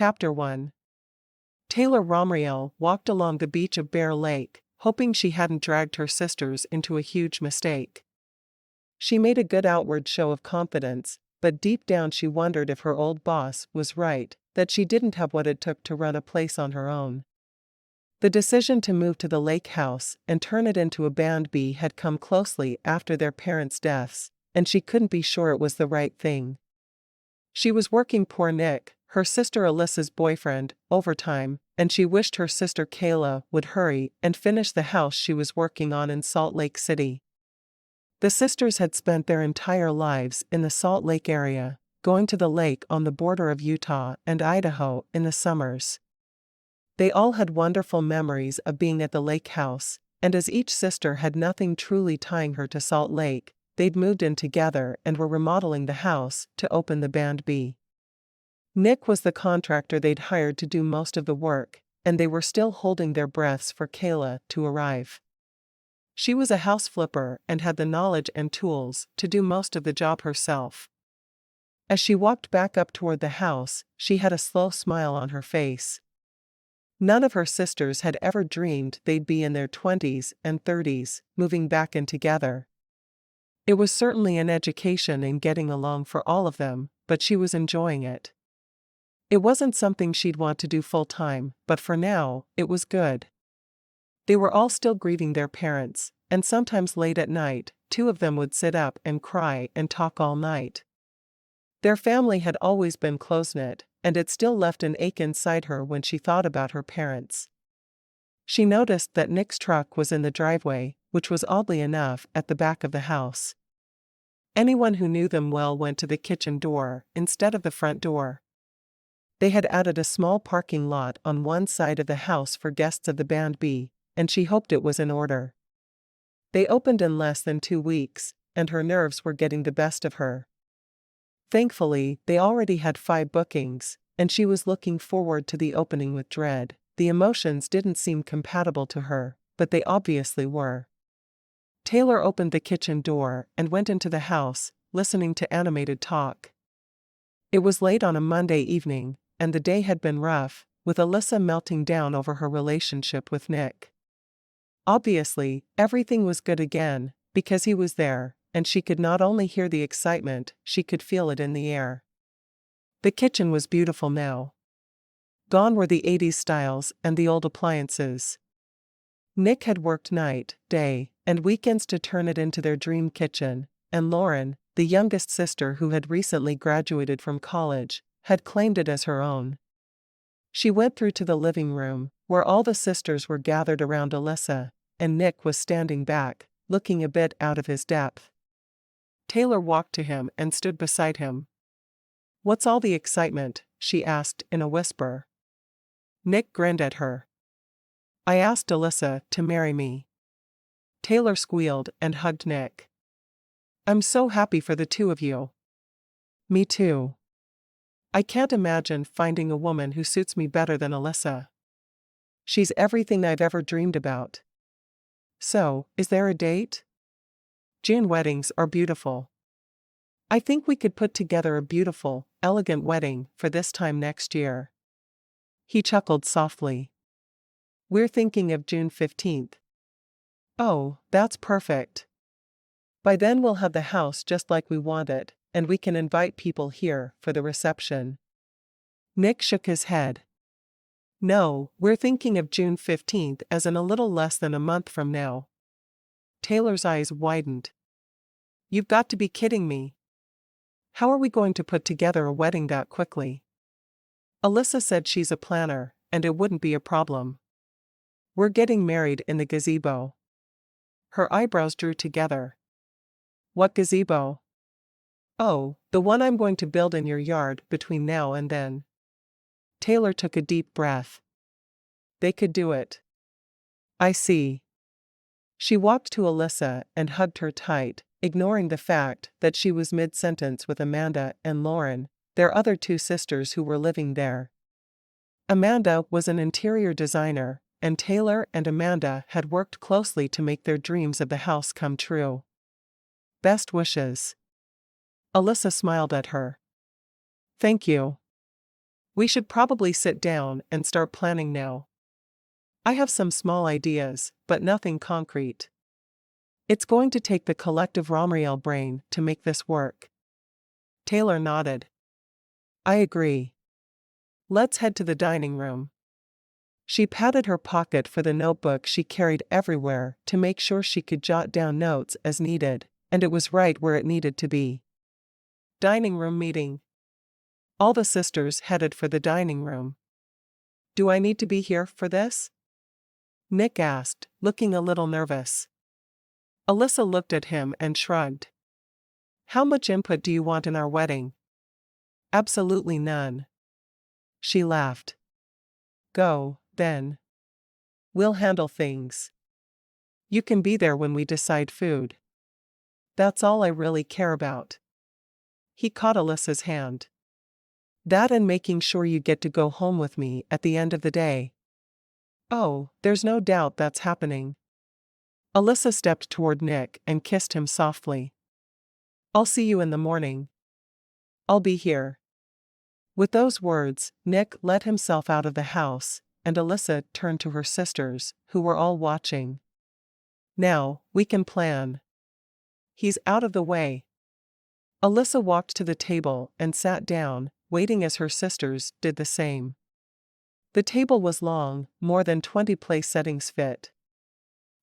Chapter 1. Taylor Romriell walked along the beach of Bear Lake, hoping she hadn't dragged her sisters into a huge mistake. She made a good outward show of confidence, but deep down she wondered if her old boss was right, that she didn't have what it took to run a place on her own. The decision to move to the lake house and turn it into a Band B had come closely after their parents' deaths, and she couldn't be sure it was the right thing. She was working poor Nick, her sister Alyssa's boyfriend, overtime, and she wished her sister Kayla would hurry and finish the house she was working on in Salt Lake City. The sisters had spent their entire lives in the Salt Lake area, going to the lake on the border of Utah and Idaho in the summers. They all had wonderful memories of being at the lake house, and as each sister had nothing truly tying her to Salt Lake, they'd moved in together and were remodeling the house to open the Band B. Nick was the contractor they'd hired to do most of the work, and they were still holding their breaths for Kayla to arrive. She was a house flipper and had the knowledge and tools to do most of the job herself. As she walked back up toward the house, she had a slow smile on her face. None of her sisters had ever dreamed they'd be in their 20s and 30s, moving back in together. It was certainly an education in getting along for all of them, but she was enjoying it. It wasn't something she'd want to do full-time, but for now, it was good. They were all still grieving their parents, and sometimes late at night, two of them would sit up and cry and talk all night. Their family had always been close-knit, and it still left an ache inside her when she thought about her parents. She noticed that Nick's truck was in the driveway, which was oddly enough at the back of the house. Anyone who knew them well went to the kitchen door instead of the front door. They had added a small parking lot on one side of the house for guests of the Band B, and she hoped it was in order. They opened in less than 2 weeks, and her nerves were getting the best of her. Thankfully, they already had 5 bookings, and she was looking forward to the opening with dread. The emotions didn't seem compatible to her, but they obviously were. Taylor opened the kitchen door and went into the house, listening to animated talk. It was late on a Monday evening, and the day had been rough, with Alyssa melting down over her relationship with Nick. Obviously, everything was good again, because he was there, and she could not only hear the excitement, she could feel it in the air. The kitchen was beautiful now. Gone were the 80s styles and the old appliances. Nick had worked night, day, and weekends to turn it into their dream kitchen, and Lauren, the youngest sister who had recently graduated from college, had claimed it as her own. She went through to the living room, where all the sisters were gathered around Alyssa, and Nick was standing back, looking a bit out of his depth. Taylor walked to him and stood beside him. "What's all the excitement?" she asked in a whisper. Nick grinned at her. "I asked Alyssa to marry me." Taylor squealed and hugged Nick. "I'm so happy for the two of you." "Me too. I can't imagine finding a woman who suits me better than Alyssa. She's everything I've ever dreamed about." "So, is there a date?" "June weddings are beautiful. I think we could put together a beautiful, elegant wedding for this time next year." He chuckled softly. "We're thinking of June 15th. "Oh, that's perfect. By then we'll have the house just like we want it, and we can invite people here for the reception." Nick shook his head. "No, we're thinking of June 15th as in a little less than a month from now." Taylor's eyes widened. "You've got to be kidding me. How are we going to put together a wedding that quickly?" "Alyssa said she's a planner, and it wouldn't be a problem. We're getting married in the gazebo." Her eyebrows drew together. "What gazebo?" "Oh, the one I'm going to build in your yard between now and then." Taylor took a deep breath. They could do it. "I see." She walked to Alyssa and hugged her tight, ignoring the fact that she was mid-sentence with Amanda and Lauren, their other 2 sisters who were living there. Amanda was an interior designer, and Taylor and Amanda had worked closely to make their dreams of the house come true. "Best wishes." Alyssa smiled at her. "Thank you." We should probably sit down and start planning now. I have some small ideas, but nothing concrete. It's going to take the collective Romriell brain to make this work. Taylor nodded. I agree. Let's head to the dining room. She patted her pocket for the notebook she carried everywhere to make sure she could jot down notes as needed, and it was right where it needed to be. Dining room meeting. All the sisters headed for the dining room. Do I need to be here for this? Nick asked, looking a little nervous. Alyssa looked at him and shrugged. How much input do you want in our wedding? Absolutely none. She laughed. Go, then. We'll handle things. You can be there when we decide food. That's all I really care about. He caught Alyssa's hand. That and making sure you get to go home with me at the end of the day. Oh, there's no doubt that's happening. Alyssa stepped toward Nick and kissed him softly. I'll see you in the morning. I'll be here. With those words, Nick let himself out of the house, and Alyssa turned to her sisters, who were all watching. Now, we can plan. He's out of the way. Alyssa walked to the table and sat down, waiting as her sisters did the same. The table was long, more than 20 place settings fit.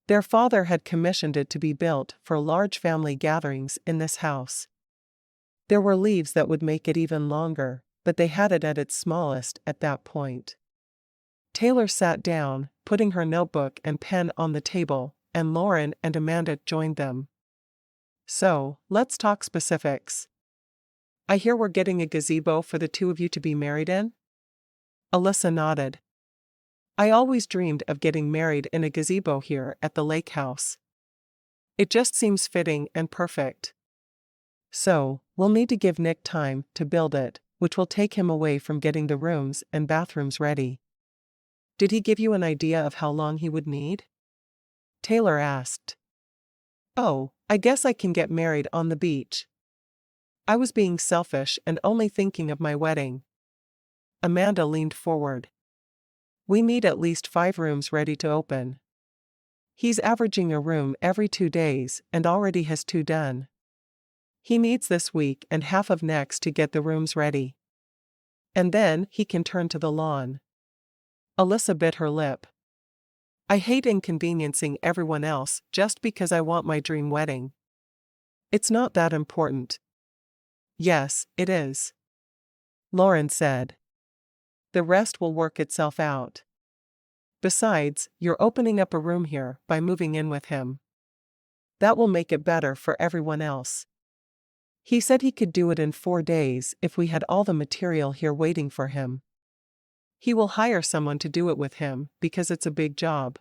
Their father had commissioned it to be built for large family gatherings in this house. There were leaves that would make it even longer, but they had it at its smallest at that point. Taylor sat down, putting her notebook and pen on the table, and Lauren and Amanda joined them. So, let's talk specifics. I hear we're getting a gazebo for the two of you to be married in? Alyssa nodded. I always dreamed of getting married in a gazebo here at the lake house. It just seems fitting and perfect. So, we'll need to give Nick time to build it, which will take him away from getting the rooms and bathrooms ready. Did he give you an idea of how long he would need? Taylor asked. Oh, I guess I can get married on the beach. I was being selfish and only thinking of my wedding. Amanda leaned forward. We need at least 5 rooms ready to open. He's averaging a room every 2 days and already has 2 done. He needs this week and half of next to get the rooms ready. And then he can turn to the lawn. Alyssa bit her lip. I hate inconveniencing everyone else just because I want my dream wedding. It's not that important. Yes, it is. Lauren said. The rest will work itself out. Besides, you're opening up a room here by moving in with him. That will make it better for everyone else. He said he could do it in 4 days if we had all the material here waiting for him. He will hire someone to do it with him because it's a big job.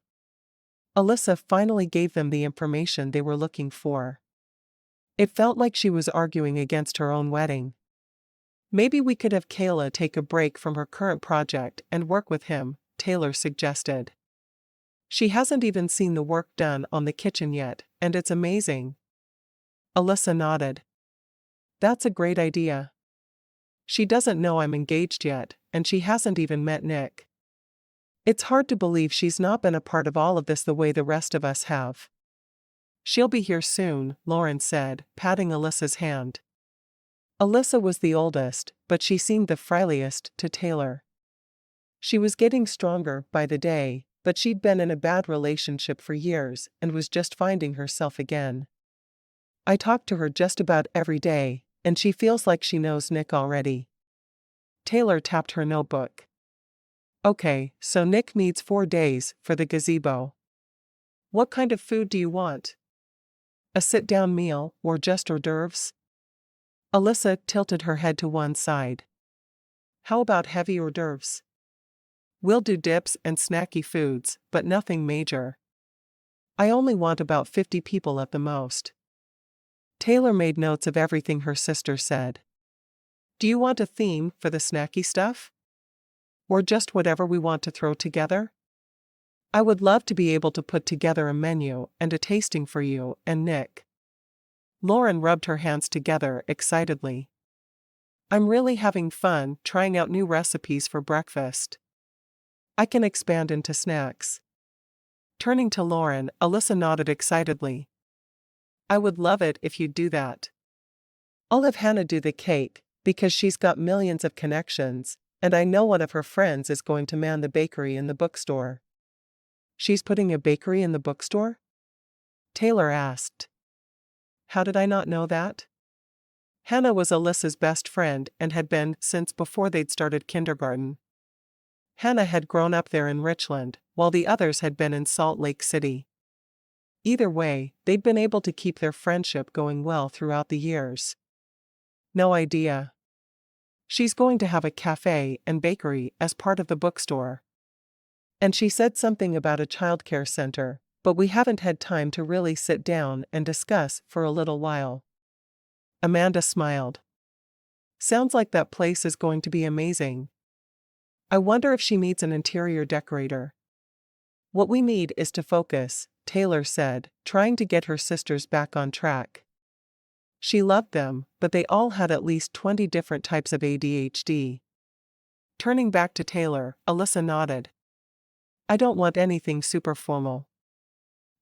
Alyssa finally gave them the information they were looking for. It felt like she was arguing against her own wedding. Maybe we could have Kayla take a break from her current project and work with him, Taylor suggested. She hasn't even seen the work done on the kitchen yet, and it's amazing. Alyssa nodded. That's a great idea. She doesn't know I'm engaged yet, and she hasn't even met Nick. It's hard to believe she's not been a part of all of this the way the rest of us have. She'll be here soon, Lauren said, patting Alyssa's hand. Alyssa was the oldest, but she seemed the friendliest to Taylor. She was getting stronger by the day, but she'd been in a bad relationship for years and was just finding herself again. I talk to her just about every day, and she feels like she knows Nick already. Taylor tapped her notebook. Okay, so Nick needs 4 days for the gazebo. What kind of food do you want? A sit-down meal, or just hors d'oeuvres? Alyssa tilted her head to one side. How about heavy hors d'oeuvres? We'll do dips and snacky foods, but nothing major. I only want about 50 people at the most. Taylor made notes of everything her sister said. Do you want a theme for the snacky stuff? Or just whatever we want to throw together? I would love to be able to put together a menu and a tasting for you and Nick. Lauren rubbed her hands together excitedly. I'm really having fun trying out new recipes for breakfast. I can expand into snacks. Turning to Lauren, Alyssa nodded excitedly. I would love it if you'd do that. I'll have Hannah do the cake, because she's got millions of connections, and I know one of her friends is going to man the bakery in the bookstore. She's putting a bakery in the bookstore? Taylor asked. How did I not know that? Hannah was Alyssa's best friend and had been since before they'd started kindergarten. Hannah had grown up there in Richland, while the others had been in Salt Lake City. Either way, they'd been able to keep their friendship going well throughout the years. No idea. She's going to have a cafe and bakery as part of the bookstore. And she said something about a childcare center, but we haven't had time to really sit down and discuss for a little while. Amanda smiled. Sounds like that place is going to be amazing. I wonder if she needs an interior decorator. What we need is to focus, Taylor said, trying to get her sisters back on track. She loved them, but they all had at least 20 different types of ADHD. Turning back to Taylor, Alyssa nodded. I don't want anything super formal.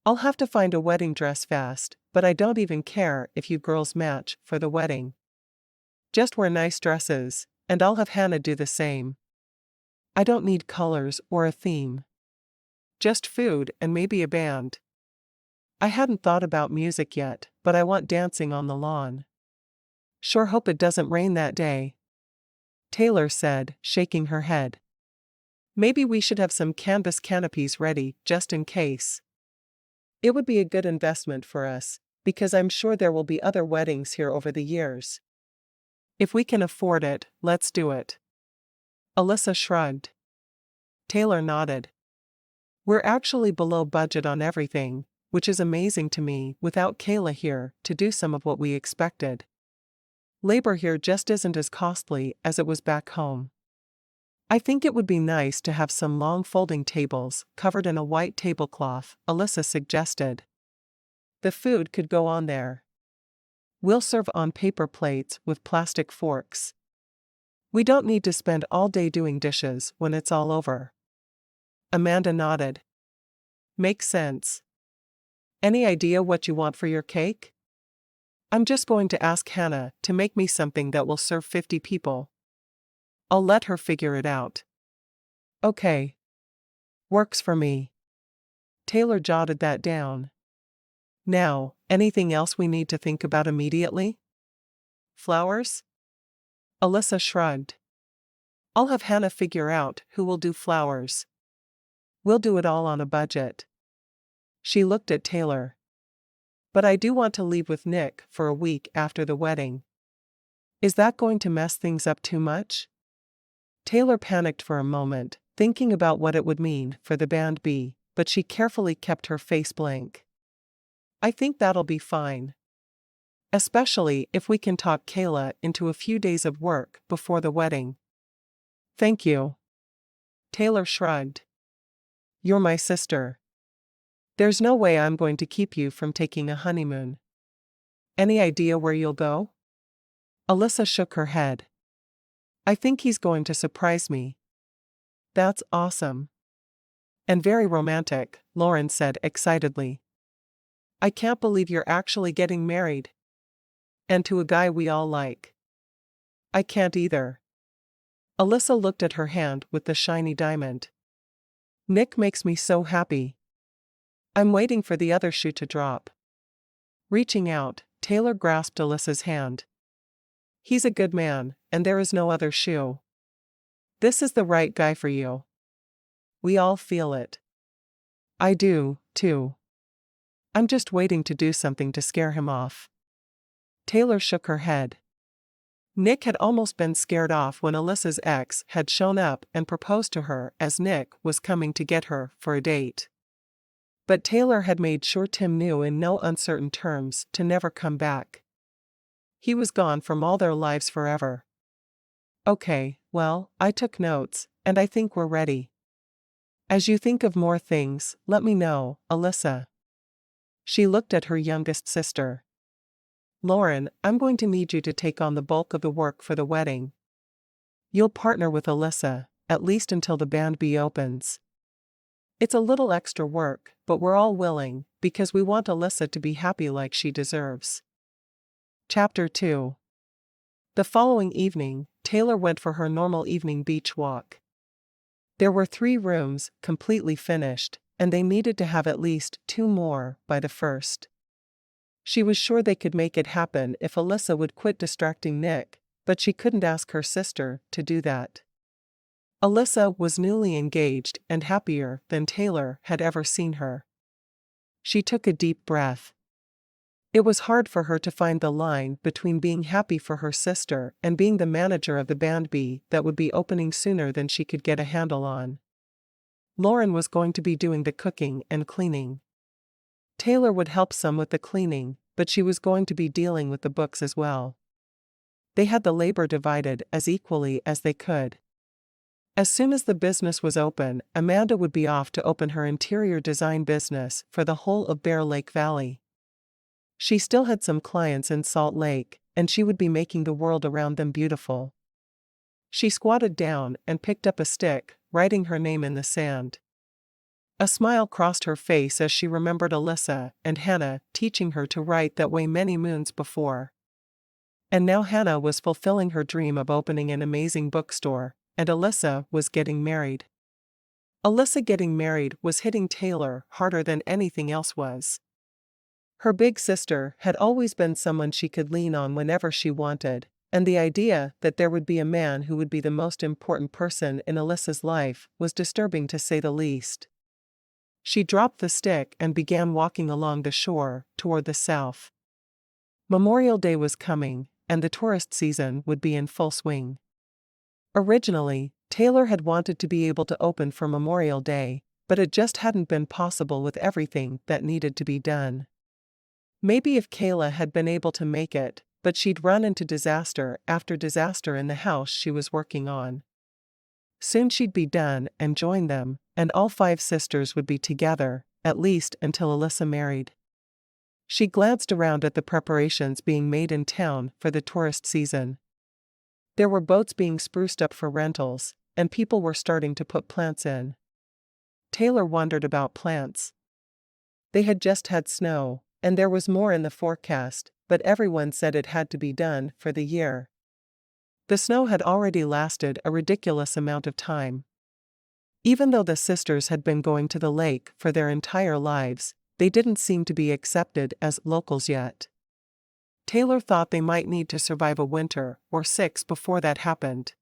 I'll have to find a wedding dress fast, but I don't even care if you girls match for the wedding. Just wear nice dresses, and I'll have Hannah do the same. I don't need colors or a theme. Just food and maybe a band. I hadn't thought about music yet, but I want dancing on the lawn. Sure hope it doesn't rain that day. Taylor said, shaking her head. Maybe we should have some canvas canopies ready, just in case. It would be a good investment for us, because I'm sure there will be other weddings here over the years. If we can afford it, let's do it. Alyssa shrugged. Taylor nodded. We're actually below budget on everything, which is amazing to me without Kayla here to do some of what we expected. Labor here just isn't as costly as it was back home. I think it would be nice to have some long folding tables covered in a white tablecloth, Alyssa suggested. The food could go on there. We'll serve on paper plates with plastic forks. We don't need to spend all day doing dishes when it's all over. Amanda nodded. Makes sense. Any idea what you want for your cake? I'm just going to ask Hannah to make me something that will serve 50 people. I'll let her figure it out. Okay. Works for me. Taylor jotted that down. Now, anything else we need to think about immediately? Flowers? Alyssa shrugged. I'll have Hannah figure out who will do flowers. We'll do it all on a budget. She looked at Taylor. But I do want to leave with Nick for a week after the wedding. Is that going to mess things up too much? Taylor panicked for a moment, thinking about what it would mean for the band B, but she carefully kept her face blank. I think that'll be fine. Especially if we can talk Kayla into a few days of work before the wedding. Thank you. Taylor shrugged. You're my sister. There's no way I'm going to keep you from taking a honeymoon. Any idea where you'll go? Alyssa shook her head. I think he's going to surprise me. That's awesome. And very romantic, Lauren said excitedly. I can't believe you're actually getting married. And to a guy we all like. I can't either. Alyssa looked at her hand with the shiny diamond. Nick makes me so happy. I'm waiting for the other shoe to drop. Reaching out, Taylor grasped Alyssa's hand. He's a good man, and there is no other shoe. This is the right guy for you. We all feel it. I do, too. I'm just waiting to do something to scare him off. Taylor shook her head. Nick had almost been scared off when Alyssa's ex had shown up and proposed to her as Nick was coming to get her for a date. But Taylor had made sure Tim knew in no uncertain terms to never come back. He was gone from all their lives forever. Okay, well, I took notes, and I think we're ready. As you think of more things, let me know, Alyssa. She looked at her youngest sister. Lauren, I'm going to need you to take on the bulk of the work for the wedding. You'll partner with Alyssa, at least until the band B opens. It's a little extra work, but we're all willing, because we want Alyssa to be happy like she deserves. Chapter 2. The following evening, Taylor went for her normal evening beach walk. There were 3 rooms, completely finished, and they needed to have at least 2 more by the first. She was sure they could make it happen if Alyssa would quit distracting Nick, but she couldn't ask her sister to do that. Alyssa was newly engaged and happier than Taylor had ever seen her. She took a deep breath. It was hard for her to find the line between being happy for her sister and being the manager of the band B that would be opening sooner than she could get a handle on. Lauren was going to be doing the cooking and cleaning. Taylor would help some with the cleaning, but she was going to be dealing with the books as well. They had the labor divided as equally as they could. As soon as the business was open, Amanda would be off to open her interior design business for the whole of Bear Lake Valley. She still had some clients in Salt Lake, and she would be making the world around them beautiful. She squatted down and picked up a stick, writing her name in the sand. A smile crossed her face as she remembered Alyssa and Hannah teaching her to write that way many moons before. And now Hannah was fulfilling her dream of opening an amazing bookstore, and Alyssa was getting married. Alyssa getting married was hitting Taylor harder than anything else was. Her big sister had always been someone she could lean on whenever she wanted, and the idea that there would be a man who would be the most important person in Alyssa's life was disturbing to say the least. She dropped the stick and began walking along the shore toward the south. Memorial Day was coming, and the tourist season would be in full swing. Originally, Taylor had wanted to be able to open for Memorial Day, but it just hadn't been possible with everything that needed to be done. Maybe if Kayla had been able to make it, but she'd run into disaster after disaster in the house she was working on. Soon she'd be done and join them, and all 5 sisters would be together, at least until Alyssa married. She glanced around at the preparations being made in town for the tourist season. There were boats being spruced up for rentals, and people were starting to put plants in. Taylor wondered about plants. They had just had snow, and there was more in the forecast, but everyone said it had to be done for the year. The snow had already lasted a ridiculous amount of time. Even though the sisters had been going to the lake for their entire lives, they didn't seem to be accepted as locals yet. Taylor thought they might need to survive a winter or 6 before that happened.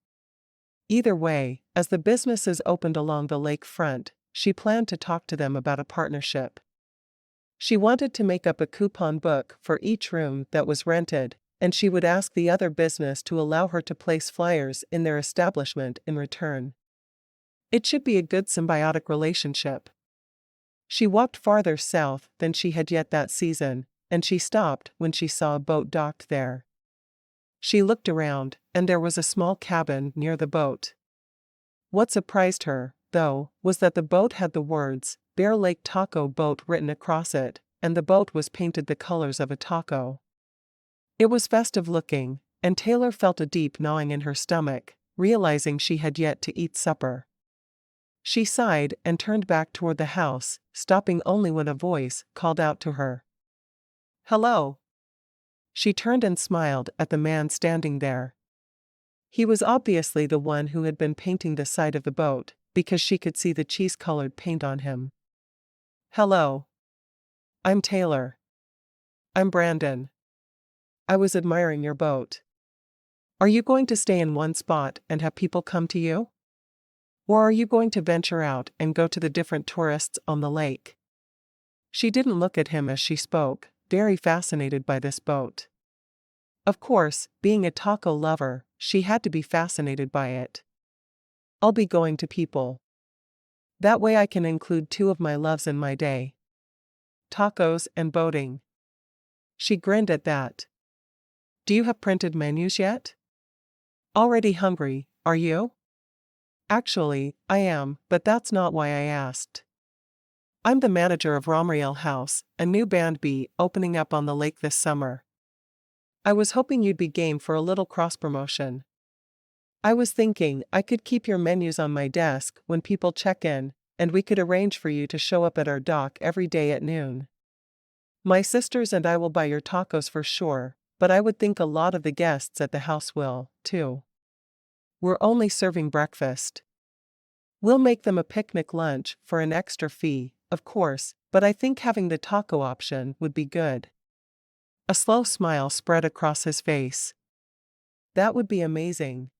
Either way, as the businesses opened along the lake front, she planned to talk to them about a partnership. She wanted to make up a coupon book for each room that was rented, and she would ask the other business to allow her to place flyers in their establishment in return. It should be a good symbiotic relationship. She walked farther south than she had yet that season, and she stopped when she saw a boat docked there. She looked around, and there was a small cabin near the boat. What surprised her, though, was that the boat had the words, Bear Lake Taco Boat written across it, and the boat was painted the colors of a taco. It was festive looking, and Taylor felt a deep gnawing in her stomach, realizing she had yet to eat supper. She sighed and turned back toward the house, stopping only when a voice called out to her. "Hello." She turned and smiled at the man standing there. He was obviously the one who had been painting the side of the boat, because she could see the cheese-colored paint on him. "Hello. I'm Taylor." "I'm Brandon. I was admiring your boat. Are you going to stay in one spot and have people come to you? Or are you going to venture out and go to the different tourists on the lake?" She didn't look at him as she spoke, very fascinated by this boat. Of course, being a taco lover, she had to be fascinated by it. "I'll be going to people. That way I can include 2 of my loves in my day. Tacos and boating." She grinned at that. "Do you have printed menus yet? Already hungry, are you?" "Actually, I am, but that's not why I asked. I'm the manager of Romriell House, a new band B opening up on the lake this summer. I was hoping you'd be game for a little cross-promotion. I was thinking I could keep your menus on my desk when people check in, and we could arrange for you to show up at our dock every day at noon. My sisters and I will buy your tacos for sure, but I would think a lot of the guests at the house will, too. We're only serving breakfast. We'll make them a picnic lunch for an extra fee, of course, but I think having the taco option would be good. A slow smile spread across his face. That would be amazing.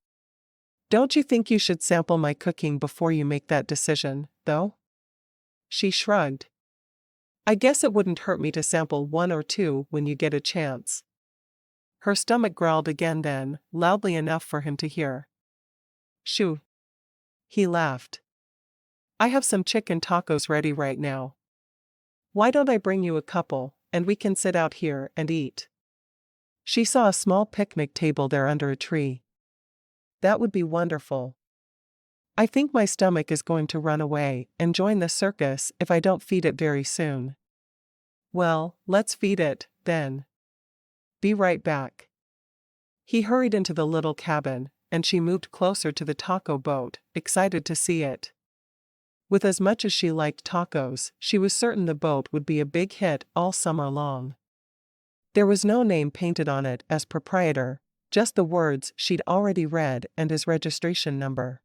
Don't you think you should sample my cooking before you make that decision, though? She shrugged. I guess it wouldn't hurt me to sample one or two when you get a chance. Her stomach growled again then, loudly enough for him to hear. Shoo. He laughed. I have some chicken tacos ready right now. Why don't I bring you a couple, and we can sit out here and eat? She saw a small picnic table there under a tree. That would be wonderful. I think my stomach is going to run away and join the circus if I don't feed it very soon. Well, let's feed it, then. Be right back. He hurried into the little cabin, and she moved closer to the taco boat, excited to see it. With as much as she liked tacos, she was certain the boat would be a big hit all summer long. There was no name painted on it as proprietor, just the words she'd already read and his registration number.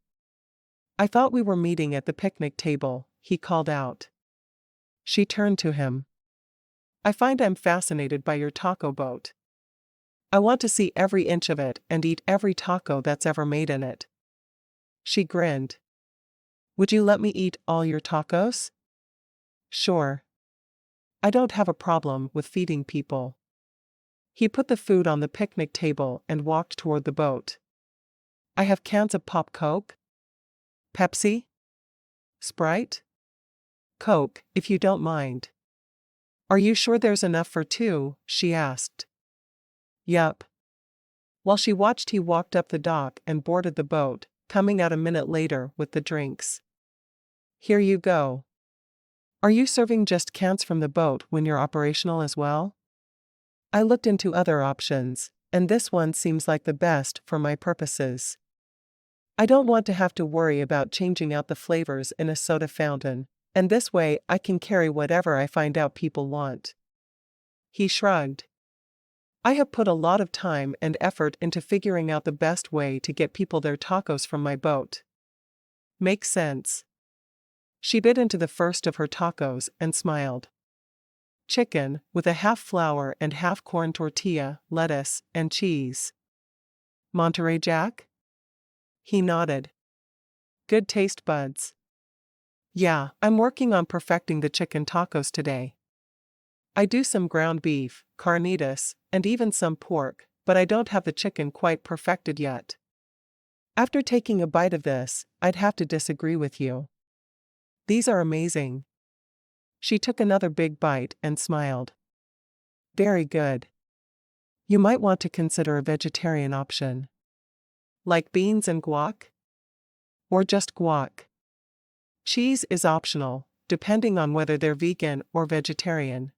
I thought we were meeting at the picnic table, he called out. She turned to him. I find I'm fascinated by your taco boat. I want to see every inch of it and eat every taco that's ever made in it. She grinned. Would you let me eat all your tacos? Sure. I don't have a problem with feeding people. He put the food on the picnic table and walked toward the boat. I have cans of Pop Coke? Pepsi? Sprite? Coke, if you don't mind. Are you sure there's enough for two? She asked. Yup. While she watched, he walked up the dock and boarded the boat, coming out a minute later with the drinks. Here you go. Are you serving just cans from the boat when you're operational as well? I looked into other options, and this one seems like the best for my purposes. I don't want to have to worry about changing out the flavors in a soda fountain, and this way I can carry whatever I find out people want. He shrugged. I have put a lot of time and effort into figuring out the best way to get people their tacos from my boat. Makes sense. She bit into the first of her tacos and smiled. Chicken, with a half flour and half corn tortilla, lettuce, and cheese. Monterey Jack? He nodded. Good taste buds. Yeah, I'm working on perfecting the chicken tacos today. I do some ground beef, carnitas, and even some pork, but I don't have the chicken quite perfected yet. After taking a bite of this, I'd have to disagree with you. These are amazing. She took another big bite and smiled. Very good. You might want to consider a vegetarian option. Like beans and guac? Or just guac? Cheese is optional, depending on whether they're vegan or vegetarian.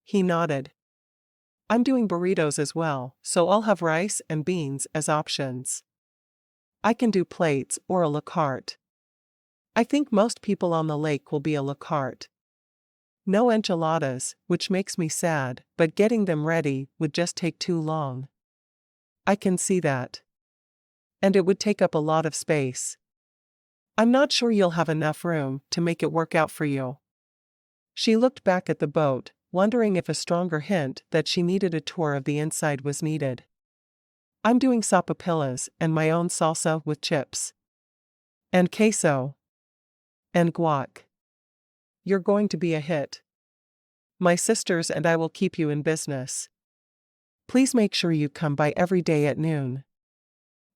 He nodded. I'm doing burritos as well, so I'll have rice and beans as options. I can do plates or a la carte. I think most people on the lake will be a la carte. No enchiladas, which makes me sad, but getting them ready would just take too long. I can see that. And it would take up a lot of space. I'm not sure you'll have enough room to make it work out for you. She looked back at the boat, wondering if a stronger hint that she needed a tour of the inside was needed. I'm doing sopapillas and my own salsa with chips. And queso. And guac. You're going to be a hit. My sisters and I will keep you in business. Please make sure you come by every day at noon.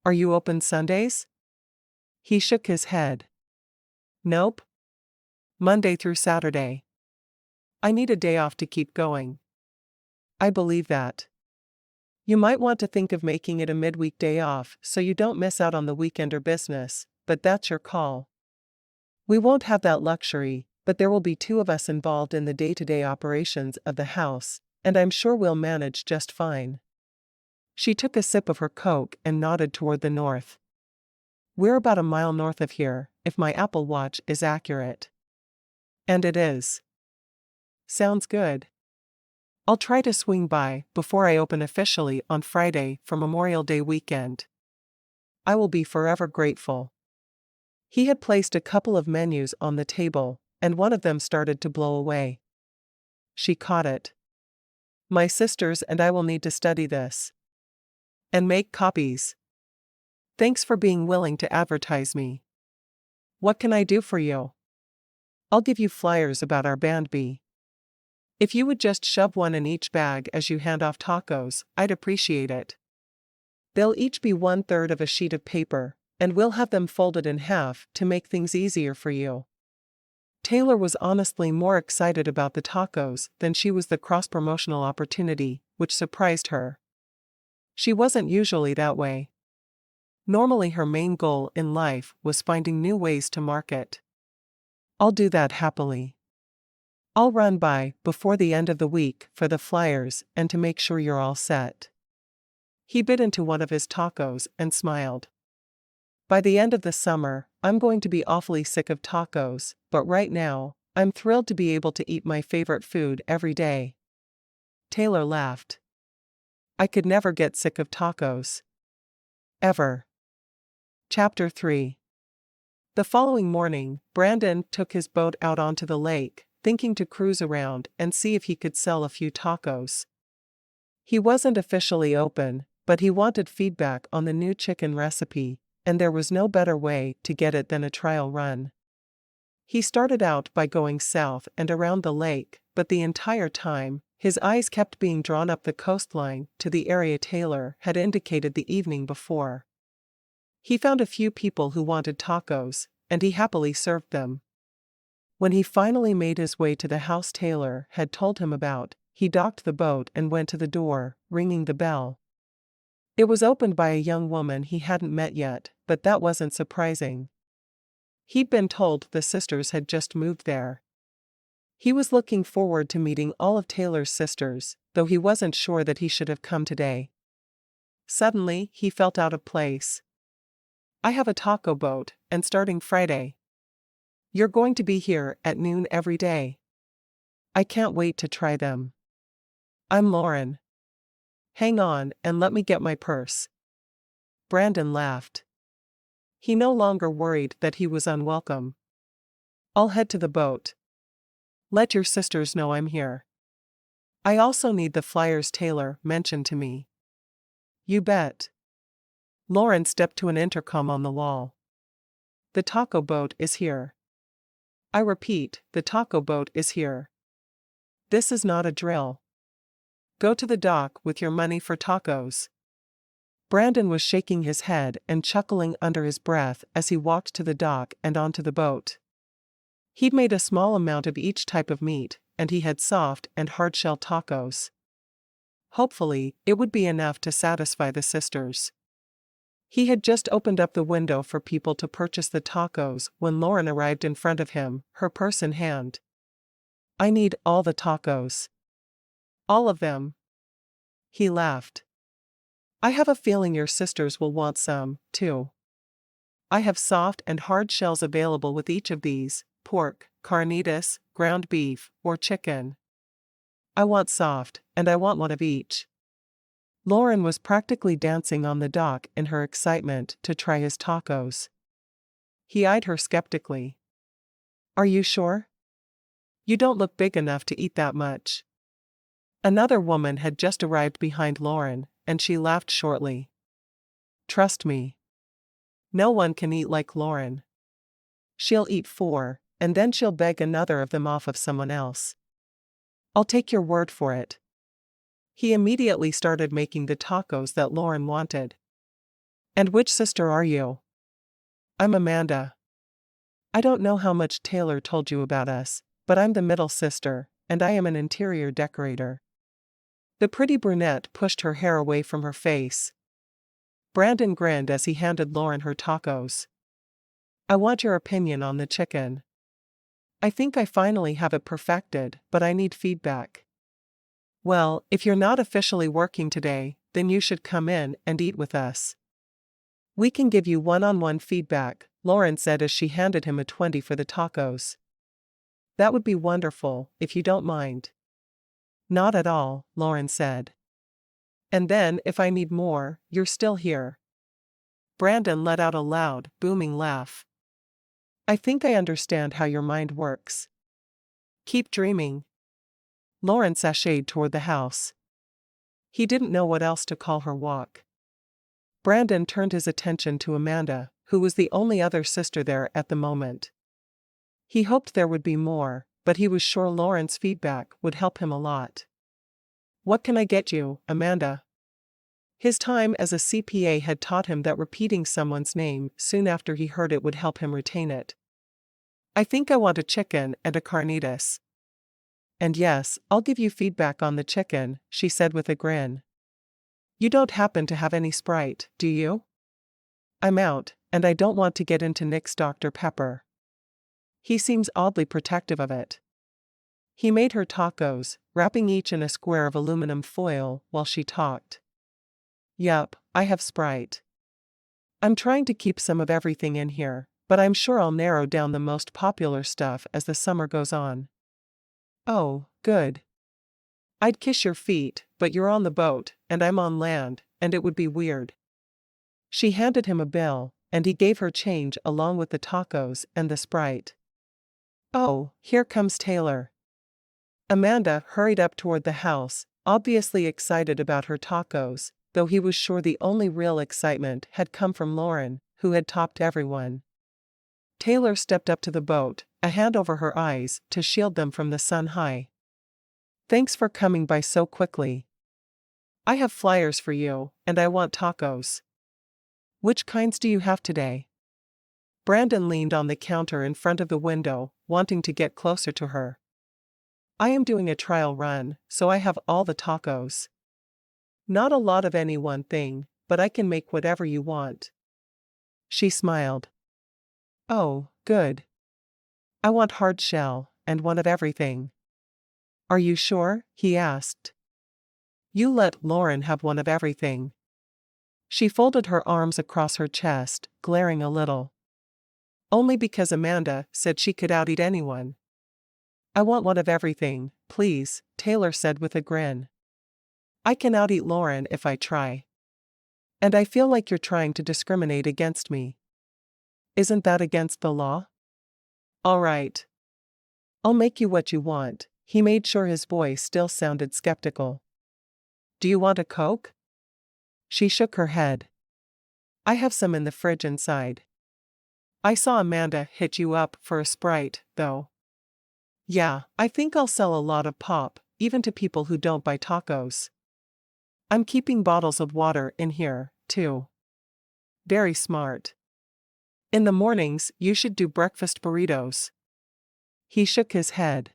Are you open Sundays? He shook his head. Nope. Monday through Saturday. I need a day off to keep going. I believe that. You might want to think of making it a midweek day off so you don't miss out on the weekend or business, but that's your call. We won't have that luxury, but there will be two of us involved in the day-to-day operations of the house, and I'm sure we'll manage just fine. She took a sip of her Coke and nodded toward the north. We're about a mile north of here, if my Apple Watch is accurate. And it is. Sounds good. I'll try to swing by before I open officially on Friday for Memorial Day weekend. I will be forever grateful. He had placed a couple of menus on the table, and one of them started to blow away. She caught it. My sisters and I will need to study this. And make copies. Thanks for being willing to advertise me. What can I do for you? I'll give you flyers about our band B. If you would just shove one in each bag as you hand off tacos, I'd appreciate it. They'll each be 1/3 of a sheet of paper, and we'll have them folded in half to make things easier for you. Taylor was honestly more excited about the tacos than she was the cross-promotional opportunity, which surprised her. She wasn't usually that way. Normally her main goal in life was finding new ways to market. I'll do that happily. I'll run by before the end of the week for the flyers and to make sure you're all set. He bit into one of his tacos and smiled. By the end of the summer, I'm going to be awfully sick of tacos, but right now, I'm thrilled to be able to eat my favorite food every day. Taylor laughed. I could never get sick of tacos. Ever. Chapter 3. The following morning, Brandon took his boat out onto the lake, thinking to cruise around and see if he could sell a few tacos. He wasn't officially open, but he wanted feedback on the new chicken recipe, and there was no better way to get it than a trial run. He started out by going south and around the lake, but the entire time, his eyes kept being drawn up the coastline to the area Taylor had indicated the evening before. He found a few people who wanted tacos, and he happily served them. When he finally made his way to the house Taylor had told him about, he docked the boat and went to the door, ringing the bell. It was opened by a young woman he hadn't met yet, but that wasn't surprising. He'd been told the sisters had just moved there. He was looking forward to meeting all of Taylor's sisters, though he wasn't sure that he should have come today. Suddenly, he felt out of place. I have a taco boat, and starting Friday. You're going to be here at noon every day. I can't wait to try them. I'm Lauren. Hang on and let me get my purse. Brandon laughed. He no longer worried that he was unwelcome. I'll head to the boat. Let your sisters know I'm here. I also need the flyers Taylor mentioned to me. You bet. Lauren stepped to an intercom on the wall. The taco boat is here. I repeat, the taco boat is here. This is not a drill. Go to the dock with your money for tacos. Brandon was shaking his head and chuckling under his breath as he walked to the dock and onto the boat. He'd made a small amount of each type of meat, and he had soft and hard-shell tacos. Hopefully, it would be enough to satisfy the sisters. He had just opened up the window for people to purchase the tacos when Lauren arrived in front of him, her purse in hand. I need all the tacos. All of them. He laughed. I have a feeling your sisters will want some, too. I have soft and hard shells available with each of these: pork, carnitas, ground beef, or chicken. I want soft, and I want one of each. Lauren was practically dancing on the dock in her excitement to try his tacos. He eyed her skeptically. Are you sure? You don't look big enough to eat that much. Another woman had just arrived behind Lauren, and she laughed shortly. Trust me. No one can eat like Lauren. She'll eat 4, and then she'll beg another of them off of someone else. I'll take your word for it. He immediately started making the tacos that Lauren wanted. And which sister are you? I'm Amanda. I don't know how much Taylor told you about us, but I'm the middle sister, and I am an interior decorator. The pretty brunette pushed her hair away from her face. Brandon grinned as he handed Lauren her tacos. I want your opinion on the chicken. I think I finally have it perfected, but I need feedback. Well, if you're not officially working today, then you should come in and eat with us. We can give you one-on-one feedback, Lauren said as she handed him a 20 for the tacos. That would be wonderful, if you don't mind. Not at all, Lauren said. And then, if I need more, you're still here. Brandon let out a loud, booming laugh. I think I understand how your mind works. Keep dreaming. Lauren sashayed toward the house. He didn't know what else to call her walk. Brandon turned his attention to Amanda, who was the only other sister there at the moment. He hoped there would be more, but he was sure Lauren's feedback would help him a lot. What can I get you, Amanda? His time as a CPA had taught him that repeating someone's name soon after he heard it would help him retain it. I think I want a chicken and a carnitas. And yes, I'll give you feedback on the chicken, she said with a grin. You don't happen to have any Sprite, do you? I'm out, and I don't want to get into Nick's Dr. Pepper. He seems oddly protective of it. He made her tacos, wrapping each in a square of aluminum foil while she talked. Yup, I have Sprite. I'm trying to keep some of everything in here, but I'm sure I'll narrow down the most popular stuff as the summer goes on. Oh, good. I'd kiss your feet, but you're on the boat, and I'm on land, and it would be weird. She handed him a bill, and he gave her change along with the tacos and the Sprite. Oh, here comes Taylor. Amanda hurried up toward the house, obviously excited about her tacos, though he was sure the only real excitement had come from Lauren, who had topped everyone. Taylor stepped up to the boat, a hand over her eyes to shield them from the sun high. Thanks for coming by so quickly. I have flyers for you, and I want tacos. Which kinds do you have today? Brandon leaned on the counter in front of the window, wanting to get closer to her. I am doing a trial run, so I have all the tacos. Not a lot of any one thing, but I can make whatever you want. She smiled. Oh, good. I want hard shell, and one of everything. Are you sure? He asked. You let Lauren have one of everything. She folded her arms across her chest, glaring a little. Only because Amanda said she could out-eat anyone. I want one of everything, please, Taylor said with a grin. I can out-eat Lauren if I try. And I feel like you're trying to discriminate against me. Isn't that against the law? All right. I'll make you what you want. He made sure his voice still sounded skeptical. Do you want a Coke? She shook her head. I have some in the fridge inside. I saw Amanda hit you up for a Sprite, though. Yeah, I think I'll sell a lot of pop, even to people who don't buy tacos. I'm keeping bottles of water in here, too. Very smart. In the mornings, you should do breakfast burritos. He shook his head.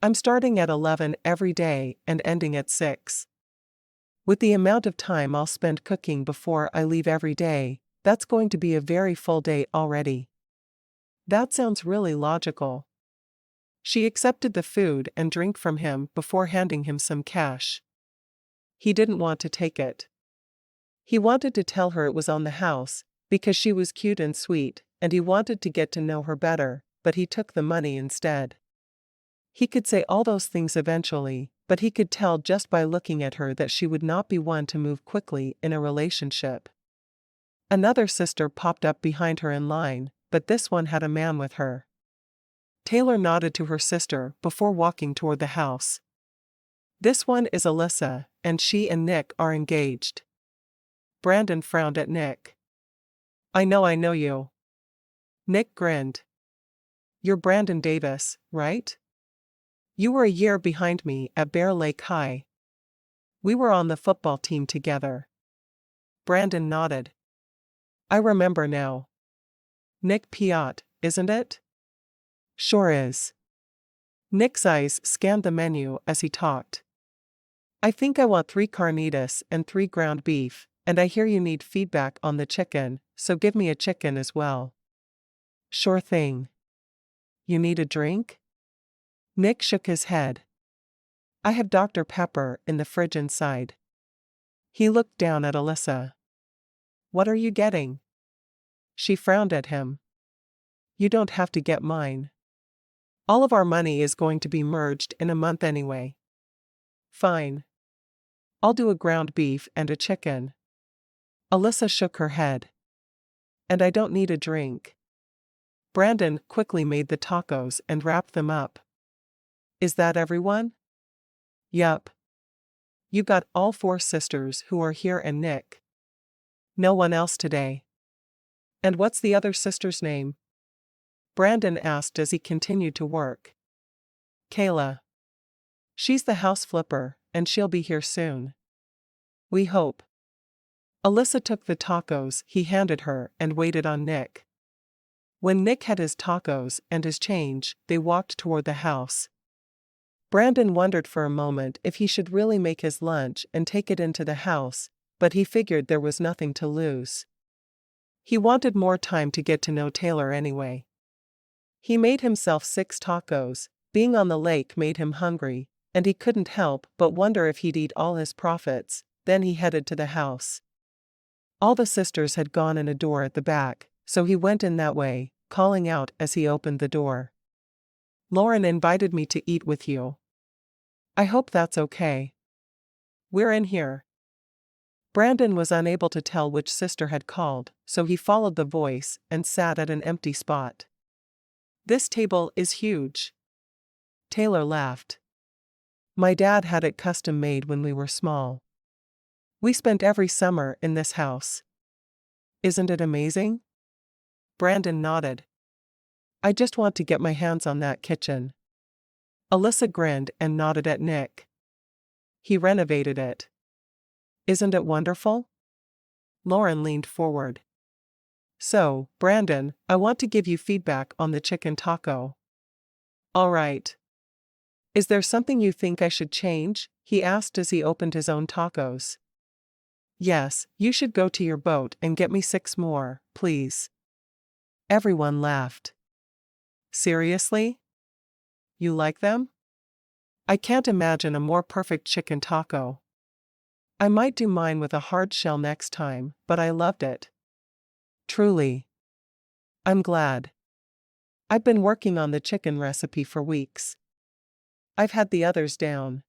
I'm starting at 11 every day and ending at 6. With the amount of time I'll spend cooking before I leave every day, that's going to be a very full day already. That sounds really logical. She accepted the food and drink from him before handing him some cash. He didn't want to take it. He wanted to tell her it was on the house, because she was cute and sweet, and he wanted to get to know her better, but he took the money instead. He could say all those things eventually, but he could tell just by looking at her that she would not be one to move quickly in a relationship. Another sister popped up behind her in line, but this one had a man with her. Taylor nodded to her sister before walking toward the house. This one is Alyssa, and she and Nick are engaged. Brandon frowned at Nick. I know you. Nick grinned. You're Brandon Davis, right? You were a year behind me at Bear Lake High. We were on the football team together. Brandon nodded. I remember now. Nick Piot, isn't it? Sure is. Nick's eyes scanned the menu as he talked. I think I want 3 carnitas and 3 ground beef, and I hear you need feedback on the chicken, so give me a chicken as well. Sure thing. You need a drink? Nick shook his head. I have Dr. Pepper in the fridge inside. He looked down at Alyssa. What are you getting? She frowned at him. You don't have to get mine. All of our money is going to be merged in a month anyway. Fine. I'll do a ground beef and a chicken. Alyssa shook her head. And I don't need a drink. Brandon quickly made the tacos and wrapped them up. Is that everyone? Yup. You got all 4 sisters who are here and Nick. No one else today. And what's the other sister's name? Brandon asked as he continued to work. Kayla. She's the house flipper, and she'll be here soon. We hope. Alyssa took the tacos he handed her and waited on Nick. When Nick had his tacos and his change, they walked toward the house. Brandon wondered for a moment if he should really make his lunch and take it into the house, but he figured there was nothing to lose. He wanted more time to get to know Taylor anyway. He made himself 6 tacos. Being on the lake made him hungry, and he couldn't help but wonder if he'd eat all his profits. Then he headed to the house. All the sisters had gone in a door at the back, so he went in that way, calling out as he opened the door. Lauren invited me to eat with you. I hope that's okay. We're in here. Brandon was unable to tell which sister had called, so he followed the voice and sat at an empty spot. This table is huge. Taylor laughed. My dad had it custom made when we were small. We spent every summer in this house. Isn't it amazing? Brandon nodded. I just want to get my hands on that kitchen. Alyssa grinned and nodded at Nick. He renovated it. Isn't it wonderful? Lauren leaned forward. So, Brandon, I want to give you feedback on the chicken taco. All right. Is there something you think I should change? He asked as he opened his own tacos. Yes, you should go to your boat and get me 6 more, please. Everyone laughed. Seriously? You like them? I can't imagine a more perfect chicken taco. I might do mine with a hard shell next time, but I loved it. Truly. I'm glad. I've been working on the chicken recipe for weeks. I've had the others down.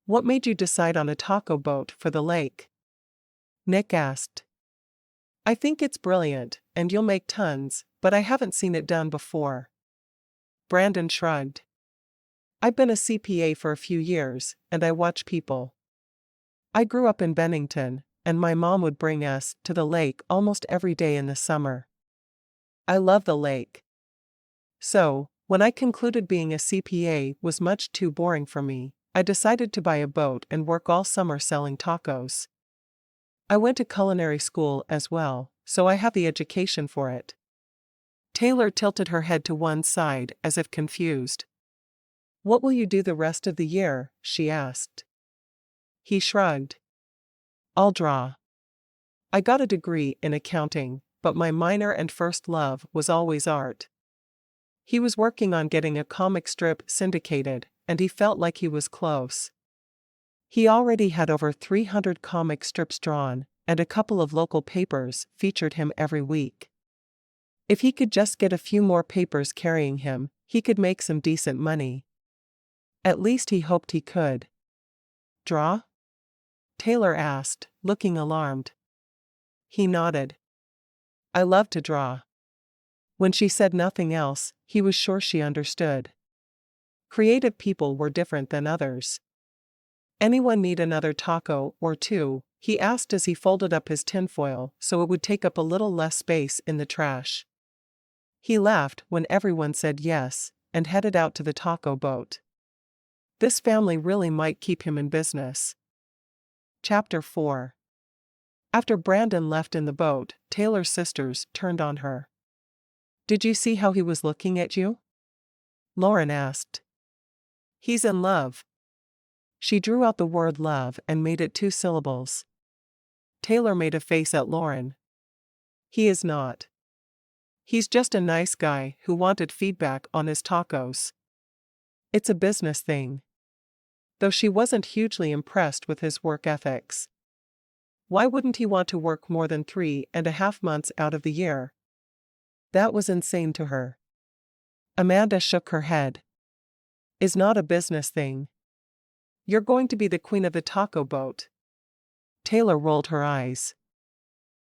What made you decide on a taco boat for the lake? Nick asked. I think it's brilliant, and you'll make tons, but I haven't seen it done before. Brandon shrugged. I've been a CPA for a few years, and I watch people. I grew up in Bennington, and my mom would bring us to the lake almost every day in the summer. I love the lake. So, when I concluded being a CPA was much too boring for me, I decided to buy a boat and work all summer selling tacos. I went to culinary school as well, so I have the education for it. Taylor tilted her head to one side as if confused. What will you do the rest of the year? She asked. He shrugged. I'll draw. I got a degree in accounting, but my minor and first love was always art. He was working on getting a comic strip syndicated, and he felt like he was close. He already had over 300 comic strips drawn, and a couple of local papers featured him every week. If he could just get a few more papers carrying him, he could make some decent money. At least he hoped he could. Draw? Taylor asked, looking alarmed. He nodded. I love to draw. When she said nothing else, he was sure she understood. Creative people were different than others. Anyone need another taco or 2? He asked as he folded up his tinfoil so it would take up a little less space in the trash. He laughed when everyone said yes, and headed out to the taco boat. This family really might keep him in business. Chapter 4. After Brandon left in the boat, Taylor's sisters turned on her. Did you see how he was looking at you? Lauren asked. He's in love. She drew out the word love and made it 2 syllables. Taylor made a face at Lauren. He is not. He's just a nice guy who wanted feedback on his tacos. It's a business thing. though she wasn't hugely impressed with his work ethics. Why wouldn't he want to work more than 3.5 months out of the year? That was insane to her. Amanda shook her head. It's not a business thing. You're going to be the queen of the taco boat. Taylor rolled her eyes.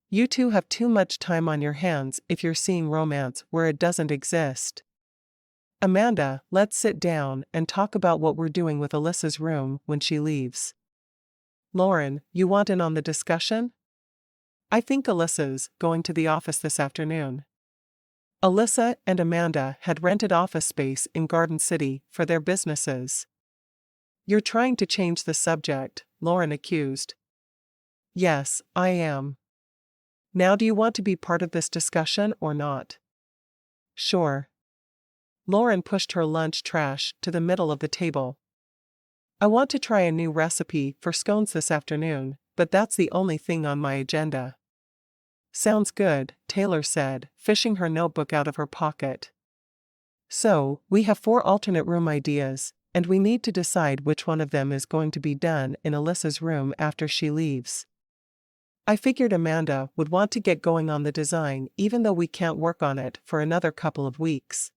You two have too much time on your hands if you're seeing romance where it doesn't exist. Amanda, let's sit down and talk about what we're doing with Alyssa's room when she leaves. Lauren, you want in on the discussion? I think Alyssa's going to the office this afternoon. Alyssa and Amanda had rented office space in Garden City for their businesses. You're trying to change the subject, Lauren accused. Yes, I am. Now do you want to be part of this discussion or not? Sure. Lauren pushed her lunch trash to the middle of the table. I want to try a new recipe for scones this afternoon, but that's the only thing on my agenda. Sounds good, Taylor said, fishing her notebook out of her pocket. So, we have 4 alternate room ideas, and we need to decide which one of them is going to be done in Alyssa's room after she leaves. I figured Amanda would want to get going on the design even though we can't work on it for another couple of weeks.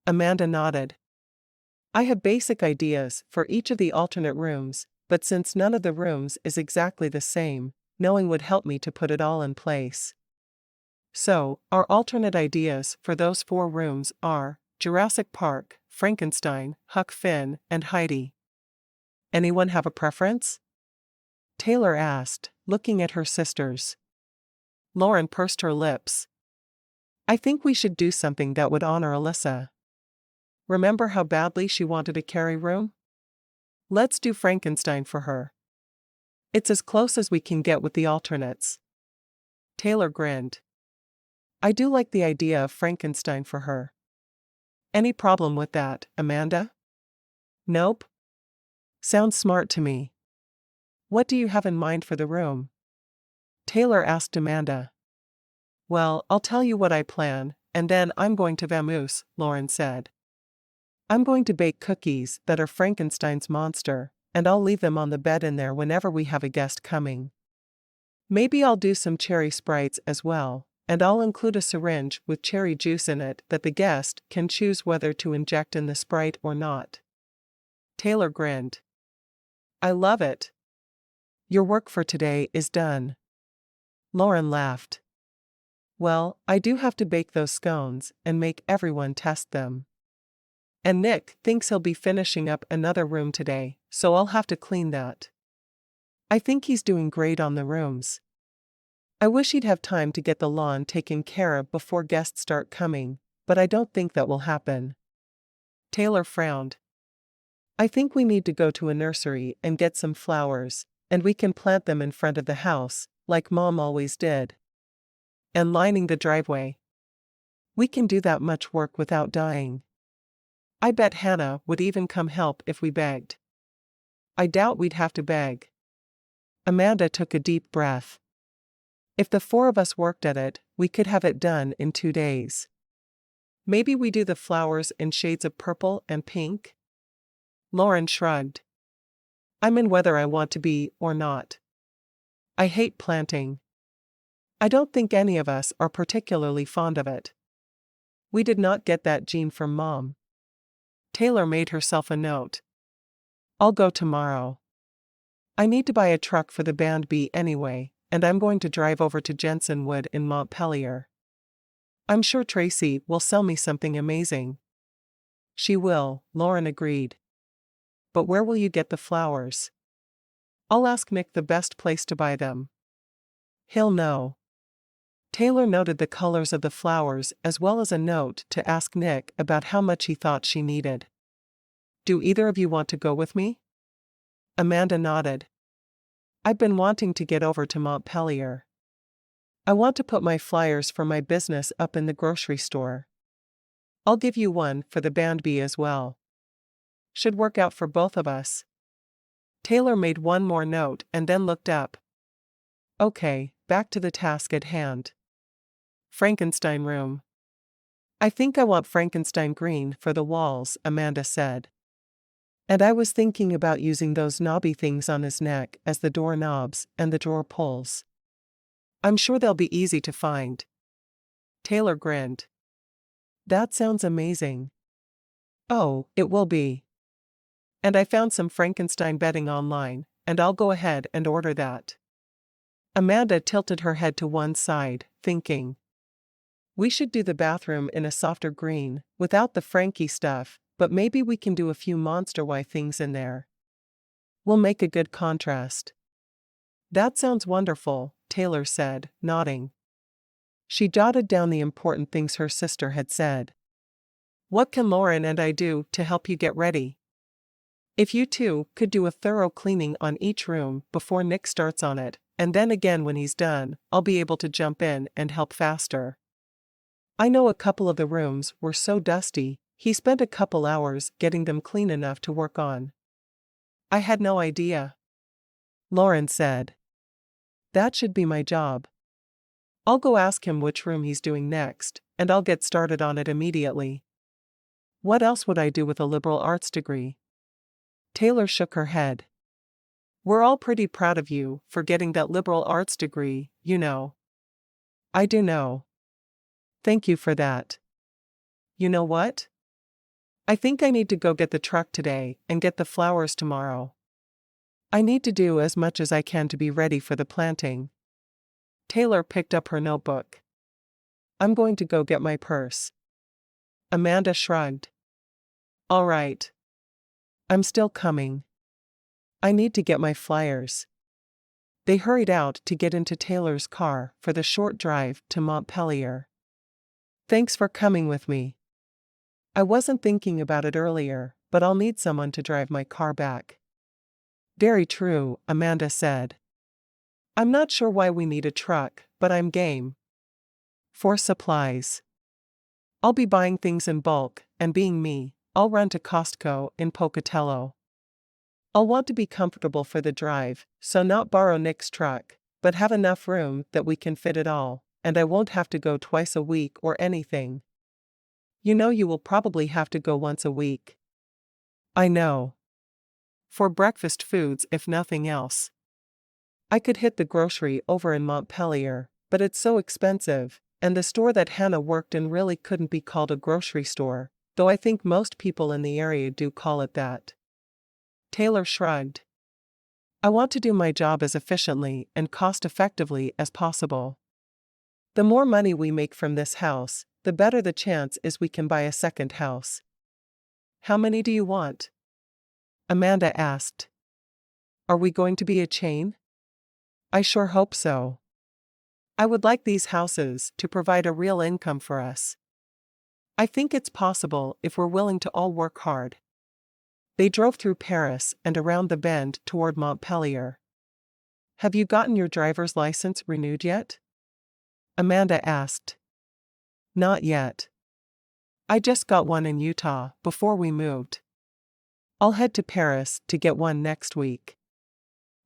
Amanda nodded. I have basic ideas for each of the alternate rooms, but since none of the rooms is exactly the same, knowing would help me to put it all in place. So, our alternate ideas for those 4 rooms are Jurassic Park, Frankenstein, Huck Finn, and Heidi. Anyone have a preference? Taylor asked, looking at her sisters. Lauren pursed her lips. I think we should do something that would honor Alyssa. Remember how badly she wanted a Carrie room? Let's do Frankenstein for her. It's as close as we can get with the alternates. Taylor grinned. I do like the idea of Frankenstein for her. Any problem with that, Amanda? Nope. Sounds smart to me. What do you have in mind for the room? Taylor asked Amanda. Well, I'll tell you what I plan, and then I'm going to vamoose, Lauren said. I'm going to bake cookies that are Frankenstein's monster, and I'll leave them on the bed in there whenever we have a guest coming. Maybe I'll do some cherry sprites as well, and I'll include a syringe with cherry juice in it that the guest can choose whether to inject in the sprite or not. Taylor grinned. I love it. Your work for today is done. Lauren laughed. Well, I do have to bake those scones and make everyone test them. And Nick thinks he'll be finishing up another room today, so I'll have to clean that. I think he's doing great on the rooms. I wish he'd have time to get the lawn taken care of before guests start coming, but I don't think that will happen. Taylor frowned. I think we need to go to a nursery and get some flowers, and we can plant them in front of the house, like Mom always did. And lining the driveway. We can do that much work without dying. I bet Hannah would even come help if we begged. I doubt we'd have to beg. Amanda took a deep breath. If the 4 of us worked at it, we could have it done in 2 days. Maybe we do the flowers in shades of purple and pink? Lauren shrugged. I'm in whether I want to be or not. I hate planting. I don't think any of us are particularly fond of it. We did not get that gene from Mom. Taylor made herself a note. I'll go tomorrow. I need to buy a truck for the band B anyway, and I'm going to drive over to Jensen Wood in Montpelier. I'm sure Tracy will sell me something amazing. She will, Lauren agreed. But where will you get the flowers? I'll ask Nick the best place to buy them. He'll know. Taylor noted the colors of the flowers as well as a note to ask Nick about how much he thought she needed. Do either of you want to go with me? Amanda nodded. I've been wanting to get over to Montpelier. I want to put my flyers for my business up in the grocery store. I'll give you one for the band B as well. Should work out for both of us. Taylor made one more note and then looked up. Okay, back to the task at hand. Frankenstein room. I think I want Frankenstein green for the walls, Amanda said. And I was thinking about using those knobby things on his neck as the door knobs and the drawer pulls. I'm sure they'll be easy to find. Taylor grinned. That sounds amazing. Oh, it will be. And I found some Frankenstein bedding online, and I'll go ahead and order that. Amanda tilted her head to one side, thinking. We should do the bathroom in a softer green, without the Frankie stuff, but maybe we can do a few Monster Y things in there. We'll make a good contrast. That sounds wonderful, Taylor said, nodding. She jotted down the important things her sister had said. What can Lauren and I do to help you get ready? If you two could do a thorough cleaning on each room before Nick starts on it, and then again when he's done, I'll be able to jump in and help faster. I know a couple of the rooms were so dusty, he spent a couple hours getting them clean enough to work on. I had no idea. Lauren said. That should be my job. I'll go ask him which room he's doing next, and I'll get started on it immediately. What else would I do with a liberal arts degree? Taylor shook her head. We're all pretty proud of you for getting that liberal arts degree, you know. I do know. Thank you for that. You know what? I think I need to go get the truck today and get the flowers tomorrow. I need to do as much as I can to be ready for the planting. Taylor picked up her notebook. I'm going to go get my purse. Amanda shrugged. All right. I'm still coming. I need to get my flyers. They hurried out to get into Taylor's car for the short drive to Montpelier. Thanks for coming with me. I wasn't thinking about it earlier, but I'll need someone to drive my car back. Very true, Amanda said. I'm not sure why we need a truck, but I'm game. For supplies. I'll be buying things in bulk, and being me, I'll run to Costco in Pocatello. I'll want to be comfortable for the drive, so not borrow Nick's truck, but have enough room that we can fit it all, and I won't have to go twice a week or anything. You know you will probably have to go once a week. I know. For breakfast foods if nothing else. I could hit the grocery over in Montpelier, but it's so expensive, and the store that Hannah worked in really couldn't be called a grocery store, though I think most people in the area do call it that. Taylor shrugged. I want to do my job as efficiently and cost-effectively as possible. The more money we make from this house, the better the chance is we can buy a second house. How many do you want? Amanda asked. Are we going to be a chain? I sure hope so. I would like these houses to provide a real income for us. I think it's possible if we're willing to all work hard. They drove through Paris and around the bend toward Montpelier. Have you gotten your driver's license renewed yet? Amanda asked. Not yet. I just got one in Utah before we moved. I'll head to Paris to get one next week.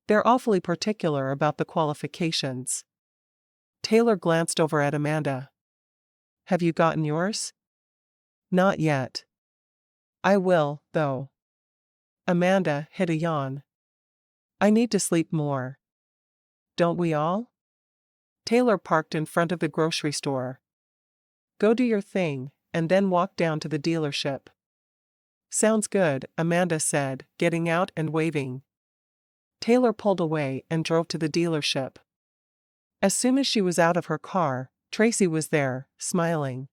They're awfully particular about the qualifications. Taylor glanced over at Amanda. Have you gotten yours? Not yet. I will, though. Amanda hid a yawn. I need to sleep more. Don't we all? Taylor parked in front of the grocery store. Go do your thing, and then walk down to the dealership. Sounds good, Amanda said, getting out and waving. Taylor pulled away and drove to the dealership. As soon as she was out of her car, Tracy was there, smiling.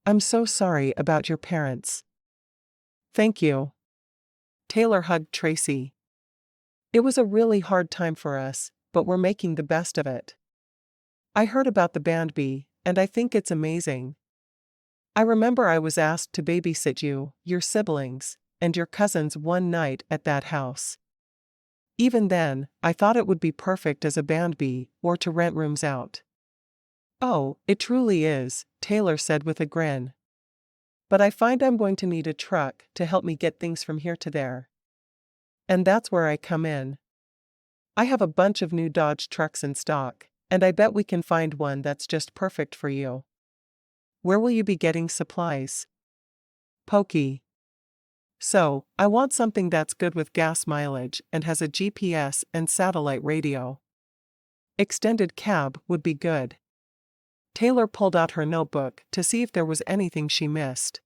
I'm so sorry about your parents. Thank you. Taylor hugged Tracy. It was a really hard time for us, but we're making the best of it. I heard about the band bee, and I think it's amazing. I remember I was asked to babysit you, your siblings, and your cousins one night at that house. Even then, I thought it would be perfect as a band bee or to rent rooms out. Oh, it truly is, Taylor said with a grin. But I find I'm going to need a truck to help me get things from here to there. And that's where I come in. I have a bunch of new Dodge trucks in stock, and I bet we can find one that's just perfect for you. Where will you be getting supplies? Pokey. So, I want something that's good with gas mileage and has a GPS and satellite radio. Extended cab would be good. Taylor pulled out her notebook to see if there was anything she missed.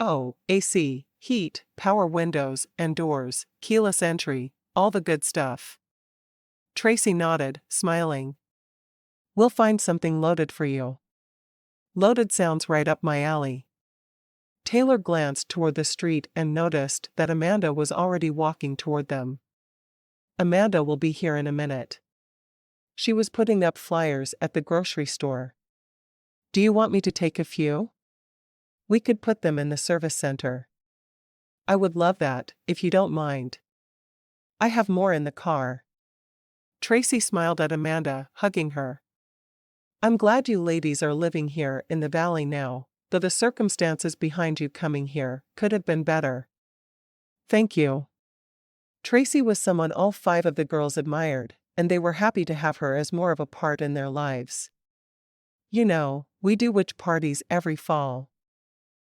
Oh, AC, heat, power windows and doors, keyless entry, all the good stuff. Tracy nodded, smiling. We'll find something loaded for you. Loaded sounds right up my alley. Taylor glanced toward the street and noticed that Amanda was already walking toward them. Amanda will be here in a minute. She was putting up flyers at the grocery store. Do you want me to take a few? We could put them in the service center. I would love that, if you don't mind. I have more in the car. Tracy smiled at Amanda, hugging her. I'm glad you ladies are living here in the valley now, though the circumstances behind you coming here could have been better. Thank you. Tracy was someone all 5 of the girls admired, and they were happy to have her as more of a part in their lives. You know, we do witch parties every fall.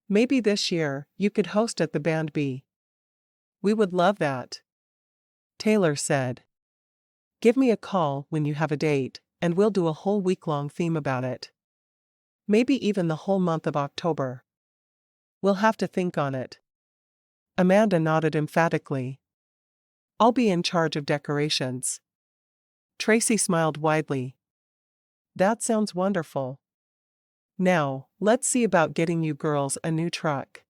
Maybe this year, you could host at the Band B. We would love that. Taylor said. Give me a call when you have a date, and we'll do a whole week-long theme about it. Maybe even the whole month of October. We'll have to think on it. Amanda nodded emphatically. I'll be in charge of decorations. Tracy smiled widely. That sounds wonderful. Now, let's see about getting you girls a new truck.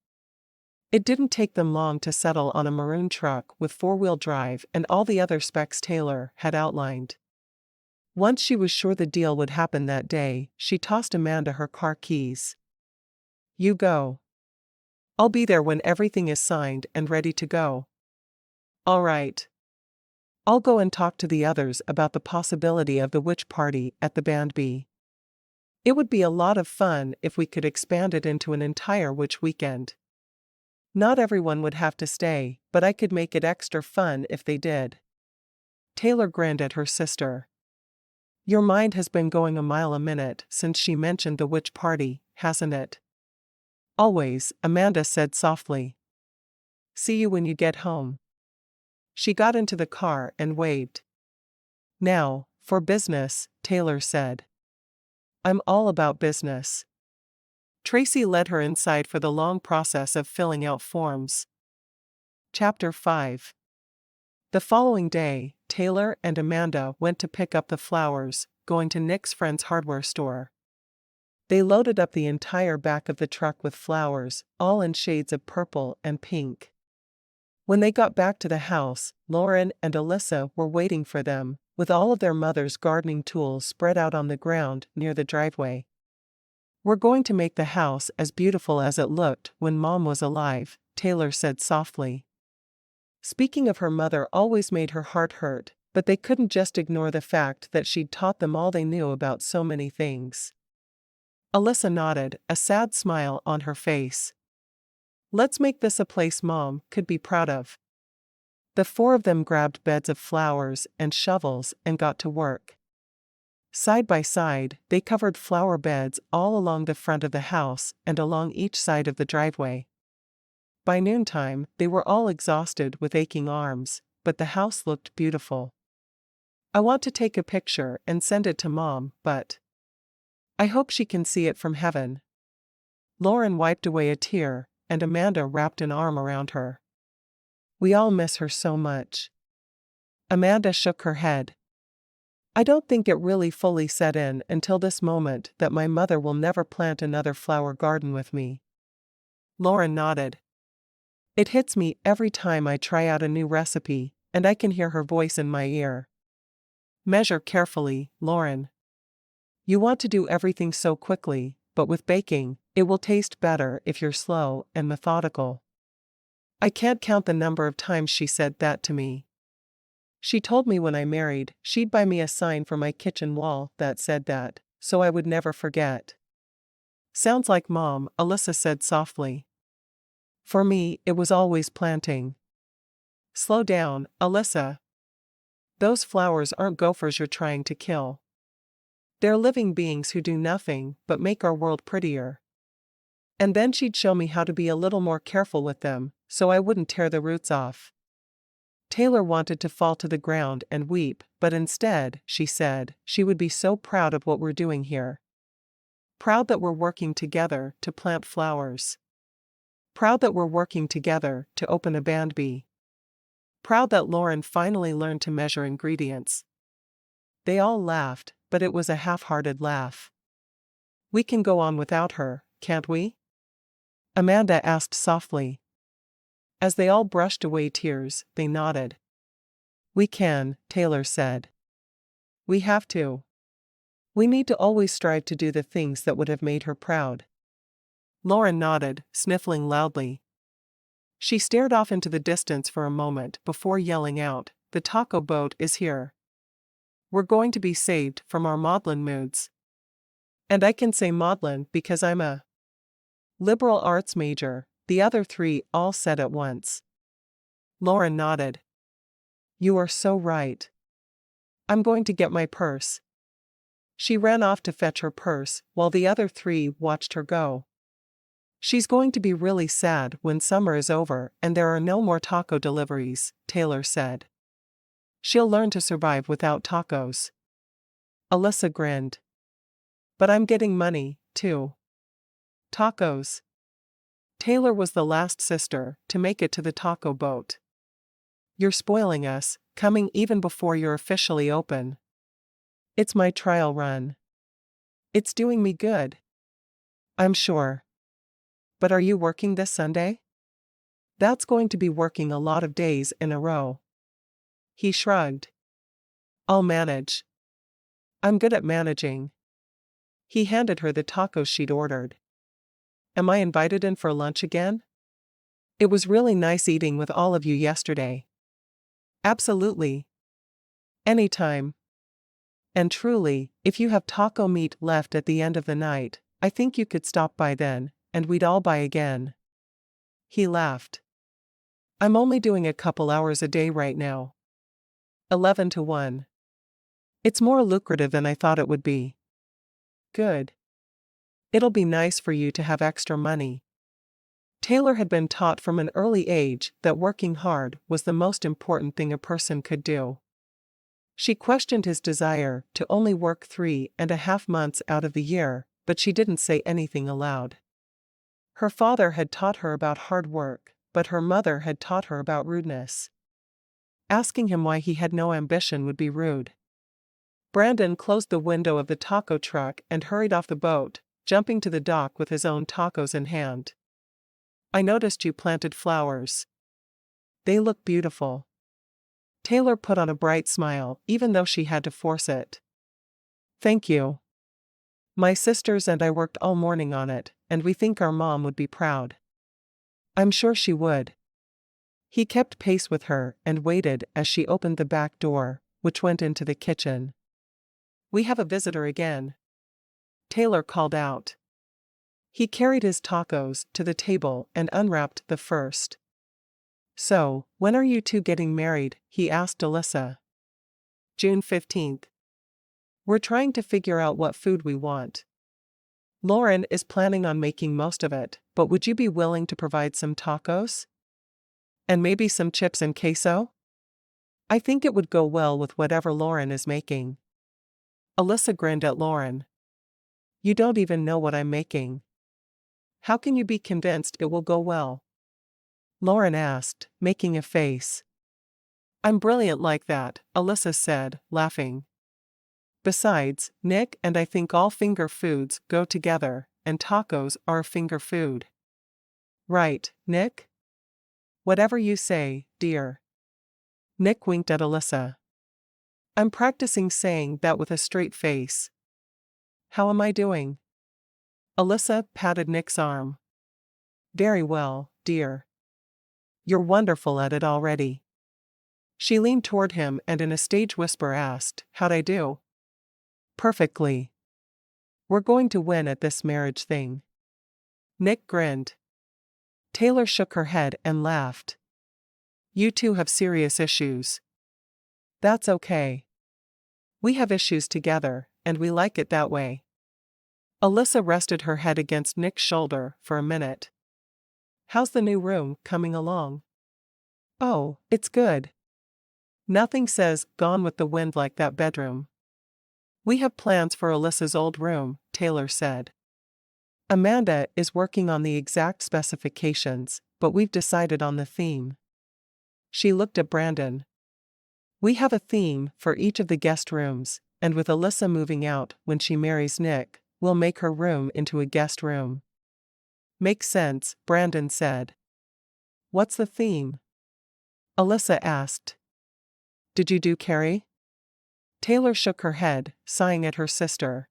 It didn't take them long to settle on a maroon truck with 4-wheel drive and all the other specs Taylor had outlined. Once she was sure the deal would happen that day, she tossed Amanda her car keys. You go. I'll be there when everything is signed and ready to go. All right. I'll go and talk to the others about the possibility of the witch party at the Band B. It would be a lot of fun if we could expand it into an entire witch weekend. Not everyone would have to stay, but I could make it extra fun if they did. Taylor grinned at her sister. Your mind has been going a mile a minute since she mentioned the witch party, hasn't it? Always, Amanda said softly. See you when you get home. She got into the car and waved. Now, for business, Taylor said. I'm all about business. Tracy led her inside for the long process of filling out forms. Chapter 5. The following day, Taylor and Amanda went to pick up the flowers, going to Nick's friend's hardware store. They loaded up the entire back of the truck with flowers, all in shades of purple and pink. When they got back to the house, Lauren and Alyssa were waiting for them, with all of their mother's gardening tools spread out on the ground near the driveway. We're going to make the house as beautiful as it looked when Mom was alive, Taylor said softly. Speaking of her mother always made her heart hurt, but they couldn't just ignore the fact that she'd taught them all they knew about so many things. Alyssa nodded, a sad smile on her face. Let's make this a place Mom could be proud of. The 4 of them grabbed beds of flowers and shovels and got to work. Side by side, they covered flower beds all along the front of the house and along each side of the driveway. By noontime, they were all exhausted with aching arms, but the house looked beautiful. I want to take a picture and send it to Mom, but I hope she can see it from heaven. Lauren wiped away a tear, and Amanda wrapped an arm around her. We all miss her so much. Amanda shook her head. I don't think it really fully set in until this moment that my mother will never plant another flower garden with me. Lauren nodded. It hits me every time I try out a new recipe, and I can hear her voice in my ear. Measure carefully, Lauren. You want to do everything so quickly, but with baking, it will taste better if you're slow and methodical. I can't count the number of times she said that to me. She told me when I married, she'd buy me a sign for my kitchen wall that said that, so I would never forget. Sounds like Mom, Alyssa said softly. For me, it was always planting. Slow down, Alyssa. Those flowers aren't gophers you're trying to kill. They're living beings who do nothing but make our world prettier. And then she'd show me how to be a little more careful with them, so I wouldn't tear the roots off. Taylor wanted to fall to the ground and weep, but instead, she said, she would be so proud of what we're doing here. Proud that we're working together to plant flowers. Proud that we're working together to open a band bee. Proud that Lauren finally learned to measure ingredients. They all laughed, but it was a half-hearted laugh. We can go on without her, can't we? Amanda asked softly. As they all brushed away tears, they nodded. We can, Taylor said. We have to. We need to always strive to do the things that would have made her proud. Lauren nodded, sniffling loudly. She stared off into the distance for a moment before yelling out, "The taco boat is here. We're going to be saved from our maudlin moods." And I can say maudlin because I'm a liberal arts major, the other three all said at once. Lauren nodded. You are so right. I'm going to get my purse. She ran off to fetch her purse while the other three watched her go. She's going to be really sad when summer is over and there are no more taco deliveries, Taylor said. She'll learn to survive without tacos. Alyssa grinned. But I'm getting money, too. Tacos. Taylor was the last sister to make it to the taco boat. You're spoiling us, coming even before you're officially open. It's my trial run. It's doing me good. I'm sure. But are you working this Sunday? That's going to be working a lot of days in a row. He shrugged. I'll manage. I'm good at managing. He handed her the tacos she'd ordered. Am I invited in for lunch again? It was really nice eating with all of you yesterday. Absolutely. Anytime. And truly, if you have taco meat left at the end of the night, I think you could stop by then, and we'd all buy again. He laughed. I'm only doing a couple hours a day right now. 11 to 1. It's more lucrative than I thought it would be. Good. It'll be nice for you to have extra money. Taylor had been taught from an early age that working hard was the most important thing a person could do. She questioned his desire to only work 3.5 months out of the year, but she didn't say anything aloud. Her father had taught her about hard work, but her mother had taught her about rudeness. Asking him why he had no ambition would be rude. Brandon closed the window of the taco truck and hurried off the boat, jumping to the dock with his own tacos in hand. I noticed you planted flowers. They look beautiful. Taylor put on a bright smile, even though she had to force it. Thank you. My sisters and I worked all morning on it, and we think our mom would be proud. I'm sure she would. He kept pace with her and waited as she opened the back door, which went into the kitchen. We have a visitor again. Taylor called out. He carried his tacos to the table and unwrapped the first. So, when are you two getting married? He asked Alyssa. June 15th. We're trying to figure out what food we want. Lauren is planning on making most of it, but would you be willing to provide some tacos? And maybe some chips and queso? I think it would go well with whatever Lauren is making. Alyssa grinned at Lauren. You don't even know what I'm making. How can you be convinced it will go well? Lauren asked, making a face. I'm brilliant like that, Alyssa said, laughing. Besides, Nick and I think all finger foods go together, and tacos are a finger food. Right, Nick? Whatever you say, dear. Nick winked at Alyssa. I'm practicing saying that with a straight face. How am I doing? Alyssa patted Nick's arm. Very well, dear. You're wonderful at it already. She leaned toward him and in a stage whisper asked, How'd I do? Perfectly. We're going to win at this marriage thing. Nick grinned. Taylor shook her head and laughed. You two have serious issues. That's okay. We have issues together, and we like it that way. Alyssa rested her head against Nick's shoulder for a minute. How's the new room coming along? Oh, it's good. Nothing says Gone with the Wind like that bedroom. We have plans for Alyssa's old room, Taylor said. Amanda is working on the exact specifications, but we've decided on the theme. She looked at Brandon. We have a theme for each of the guest rooms, and with Alyssa moving out when she marries Nick, we'll make her room into a guest room. Makes sense, Brandon said. What's the theme? Alyssa asked. Did you do Carrie? Taylor shook her head, sighing at her sister.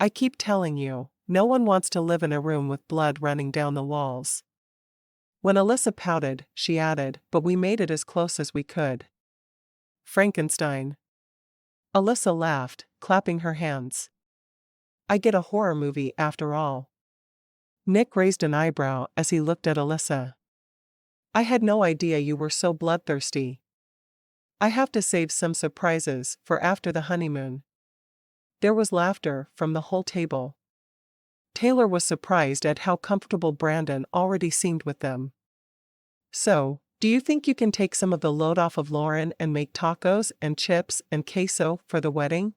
I keep telling you, no one wants to live in a room with blood running down the walls. When Alyssa pouted, she added, but we made it as close as we could. Frankenstein. Alyssa laughed, clapping her hands. I get a horror movie after all. Nick raised an eyebrow as he looked at Alyssa. I had no idea you were so bloodthirsty. I have to save some surprises for after the honeymoon. There was laughter from the whole table. Taylor was surprised at how comfortable Brandon already seemed with them. So, do you think you can take some of the load off of Lauren and make tacos and chips and queso for the wedding?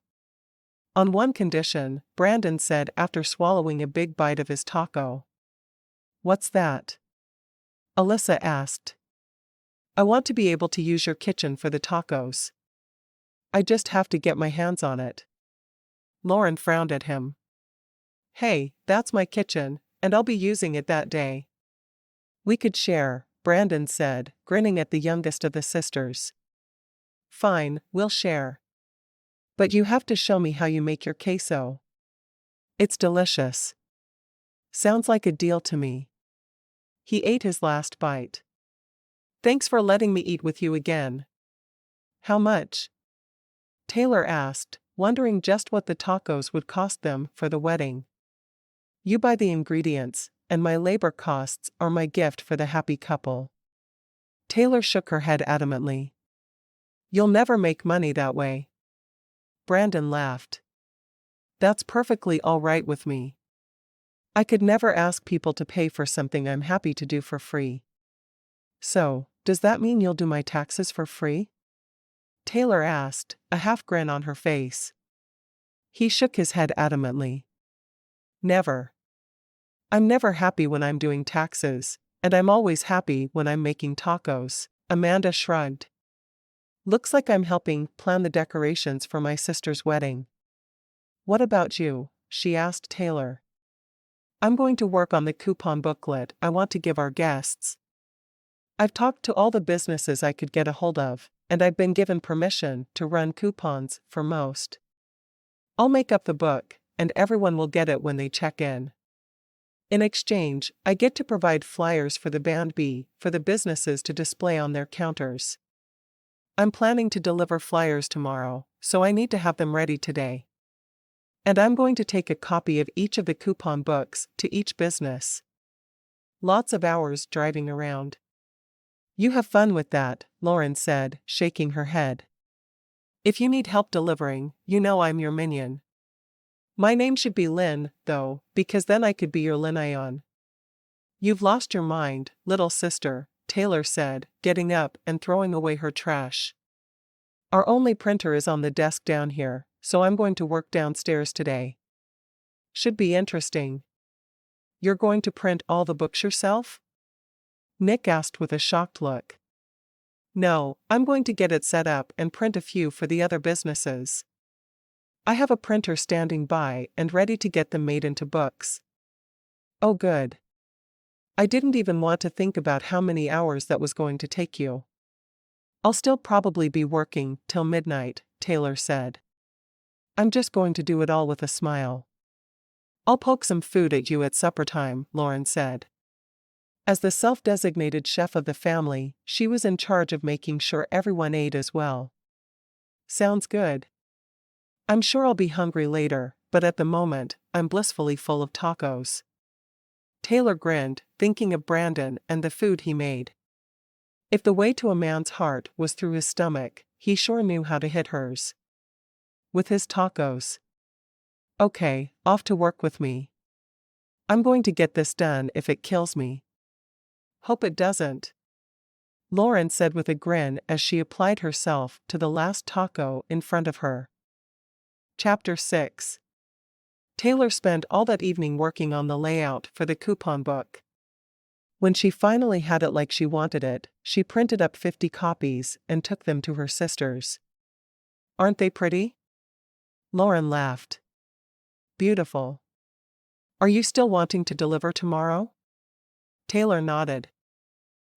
On one condition, Brandon said after swallowing a big bite of his taco. What's that? Alyssa asked. I want to be able to use your kitchen for the tacos. I just have to get my hands on it. Lauren frowned at him. Hey, that's my kitchen, and I'll be using it that day. We could share, Brandon said, grinning at the youngest of the sisters. Fine, we'll share. But you have to show me how you make your queso. It's delicious. Sounds like a deal to me. He ate his last bite. Thanks for letting me eat with you again. How much? Taylor asked, wondering just what the tacos would cost them for the wedding. You buy the ingredients, and my labor costs are my gift for the happy couple. Taylor shook her head adamantly. You'll never make money that way. Brandon laughed. That's perfectly all right with me. I could never ask people to pay for something I'm happy to do for free. So, does that mean you'll do my taxes for free? Taylor asked, a half grin on her face. He shook his head adamantly. Never. I'm never happy when I'm doing taxes, and I'm always happy when I'm making tacos, Amanda shrugged. Looks like I'm helping plan the decorations for my sister's wedding. What about you? She asked Taylor. I'm going to work on the coupon booklet I want to give our guests. I've talked to all the businesses I could get a hold of, and I've been given permission to run coupons for most. I'll make up the book, and everyone will get it when they check in. In exchange, I get to provide flyers for the Band B for the businesses to display on their counters. I'm planning to deliver flyers tomorrow, so I need to have them ready today. And I'm going to take a copy of each of the coupon books to each business. Lots of hours driving around. You have fun with that, Lauren said, shaking her head. If you need help delivering, you know I'm your minion. My name should be Lynn, though, because then I could be your Lin-ion. You've lost your mind, little sister, Taylor said, getting up and throwing away her trash. Our only printer is on the desk down here, so I'm going to work downstairs today. Should be interesting. You're going to print all the books yourself? Nick asked with a shocked look. No, I'm going to get it set up and print a few for the other businesses. I have a printer standing by and ready to get them made into books. Oh good. I didn't even want to think about how many hours that was going to take you. I'll still probably be working till midnight, Taylor said. I'm just going to do it all with a smile. I'll poke some food at you at supper time, Lauren said. As the self-designated chef of the family, she was in charge of making sure everyone ate as well. Sounds good. I'm sure I'll be hungry later, but at the moment, I'm blissfully full of tacos. Taylor grinned, thinking of Brandon and the food he made. If the way to a man's heart was through his stomach, he sure knew how to hit hers. With his tacos. Okay, off to work with me. I'm going to get this done if it kills me. Hope it doesn't, Lauren said with a grin as she applied herself to the last taco in front of her. Chapter 6. Taylor spent all that evening working on the layout for the coupon book. When she finally had it like she wanted it, she printed up 50 copies and took them to her sisters. Aren't they pretty? Lauren laughed. Beautiful. Are you still wanting to deliver tomorrow? Taylor nodded.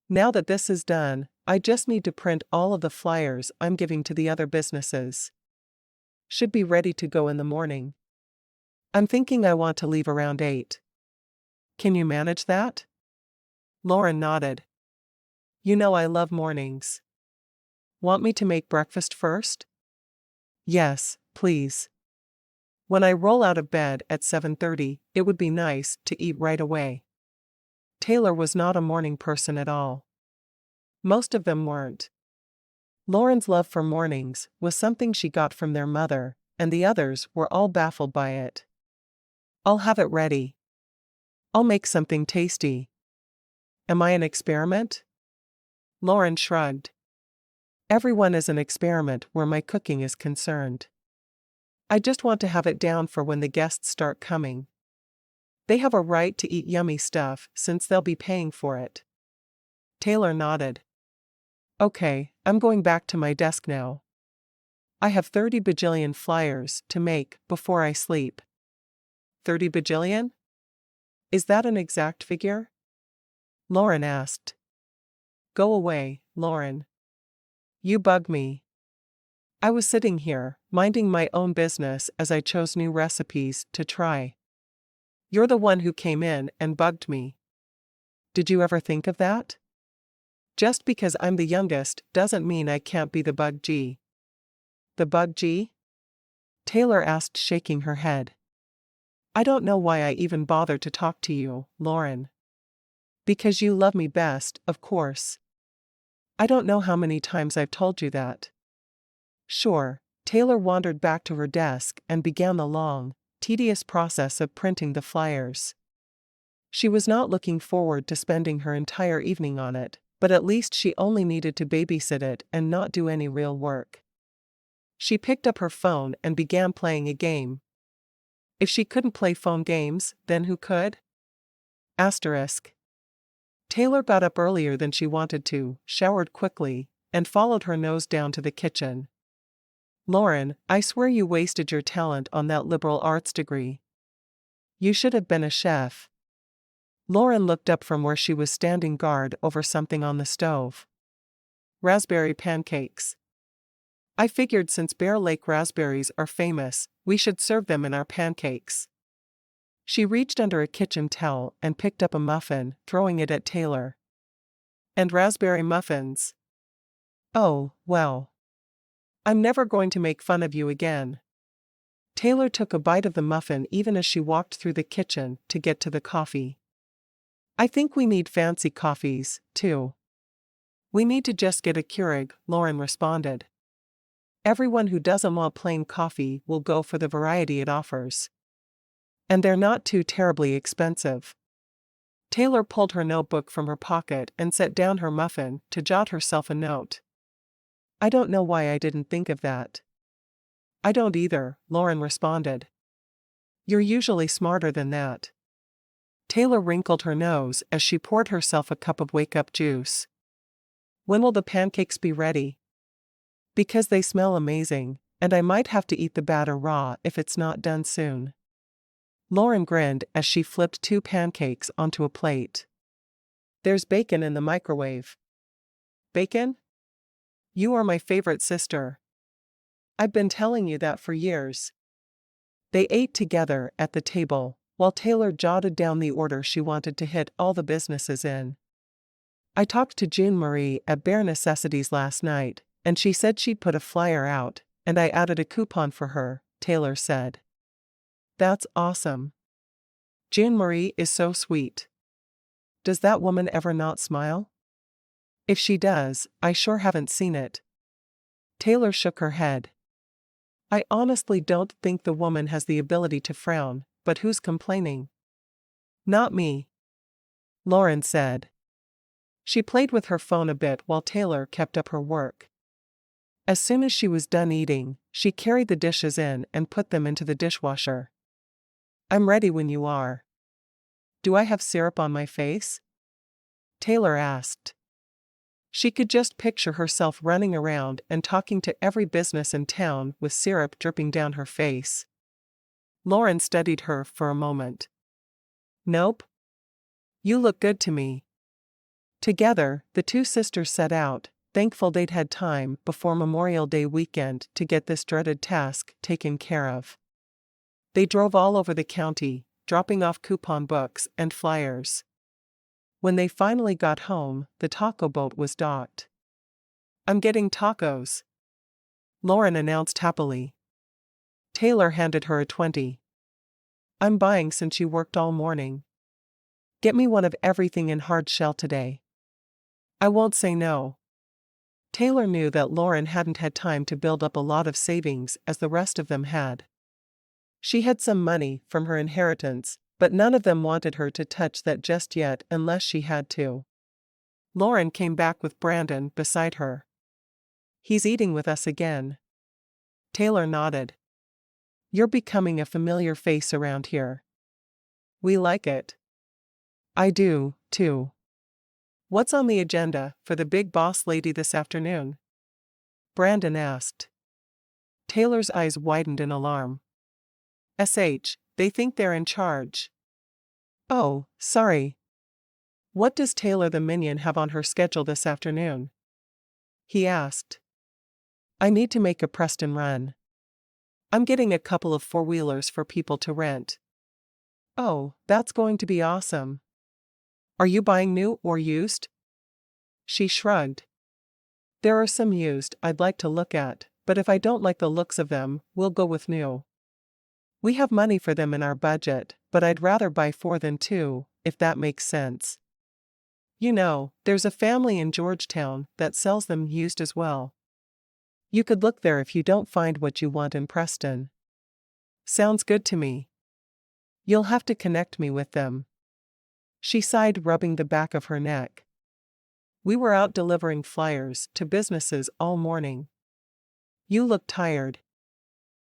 Now that this is done, I just need to print all of the flyers I'm giving to the other businesses. Should be ready to go in the morning. I'm thinking I want to leave around 8. Can you manage that? Lauren nodded. You know I love mornings. Want me to make breakfast first? Yes, please. When I roll out of bed at 7:30, it would be nice to eat right away. Taylor was not a morning person at all. Most of them weren't. Lauren's love for mornings was something she got from their mother, and the others were all baffled by it. I'll have it ready. I'll make something tasty. Am I an experiment? Lauren shrugged. Everyone is an experiment where my cooking is concerned. I just want to have it down for when the guests start coming. They have a right to eat yummy stuff since they'll be paying for it. Taylor nodded. Okay, I'm going back to my desk now. I have 30 bajillion flyers to make before I sleep. 30 bajillion? Is that an exact figure? Lauren asked. Go away, Lauren. You bug me. I was sitting here, minding my own business as I chose new recipes to try. You're the one who came in and bugged me. Did you ever think of that? Just because I'm the youngest doesn't mean I can't be the bug G. The bug G? Taylor asked, shaking her head. I don't know why I even bothered to talk to you, Lauren. Because you love me best, of course. I don't know how many times I've told you that. Sure. Taylor wandered back to her desk and began the long, tedious process of printing the flyers. She was not looking forward to spending her entire evening on it, but at least she only needed to babysit it and not do any real work. She picked up her phone and began playing a game. If she couldn't play phone games, then who could? Asterisk. Taylor got up earlier than she wanted to, showered quickly, and followed her nose down to the kitchen. Lauren, I swear you wasted your talent on that liberal arts degree. You should have been a chef. Lauren looked up from where she was standing guard over something on the stove. Raspberry pancakes. I figured since Bear Lake raspberries are famous, we should serve them in our pancakes. She reached under a kitchen towel and picked up a muffin, throwing it at Taylor. And raspberry muffins. Oh, well. I'm never going to make fun of you again. Taylor took a bite of the muffin even as she walked through the kitchen to get to the coffee. I think we need fancy coffees, too. We need to just get a Keurig, Lauren responded. Everyone who doesn't want plain coffee will go for the variety it offers. And they're not too terribly expensive. Taylor pulled her notebook from her pocket and set down her muffin to jot herself a note. I don't know why I didn't think of that. I don't either, Lauren responded. You're usually smarter than that. Taylor wrinkled her nose as she poured herself a cup of wake-up juice. When will the pancakes be ready? Because they smell amazing, and I might have to eat the batter raw if it's not done soon. Lauren grinned as she flipped 2 pancakes onto a plate. There's bacon in the microwave. Bacon? You are my favorite sister. I've been telling you that for years. They ate together at the table, while Taylor jotted down the order she wanted to hit all the businesses in. I talked to Jean Marie at Bare Necessities last night, and she said she'd put a flyer out, and I added a coupon for her, Taylor said. That's awesome. Jean Marie is so sweet. Does that woman ever not smile? If she does, I sure haven't seen it. Taylor shook her head. I honestly don't think the woman has the ability to frown, but who's complaining? Not me, Lauren said. She played with her phone a bit while Taylor kept up her work. As soon as she was done eating, she carried the dishes in and put them into the dishwasher. I'm ready when you are. Do I have syrup on my face? Taylor asked. She could just picture herself running around and talking to every business in town with syrup dripping down her face. Lauren studied her for a moment. Nope. You look good to me. Together, the two sisters set out, thankful they'd had time before Memorial Day weekend to get this dreaded task taken care of. They drove all over the county, dropping off coupon books and flyers. When they finally got home, the taco boat was docked. I'm getting tacos, Lauren announced happily. Taylor handed her a 20. I'm buying since you worked all morning. Get me one of everything in hard shell today. I won't say no. Taylor knew that Lauren hadn't had time to build up a lot of savings as the rest of them had. She had some money from her inheritance, but none of them wanted her to touch that just yet unless she had to. Lauren came back with Brandon beside her. He's eating with us again. Taylor nodded. You're becoming a familiar face around here. We like it. I do, too. What's on the agenda for the big boss lady this afternoon? Brandon asked. Taylor's eyes widened in alarm. They think they're in charge. Oh, sorry. What does Taylor the Minion have on her schedule this afternoon? He asked. I need to make a Preston run. I'm getting a couple of four-wheelers for people to rent. Oh, that's going to be awesome. Are you buying new or used? She shrugged. There are some used I'd like to look at, but if I don't like the looks of them, we'll go with new. We have money for them in our budget, but I'd rather buy 4 than 2, if that makes sense. You know, there's a family in Georgetown that sells them used as well. You could look there if you don't find what you want in Preston. Sounds good to me. You'll have to connect me with them. She sighed, rubbing the back of her neck. We were out delivering flyers to businesses all morning. You look tired.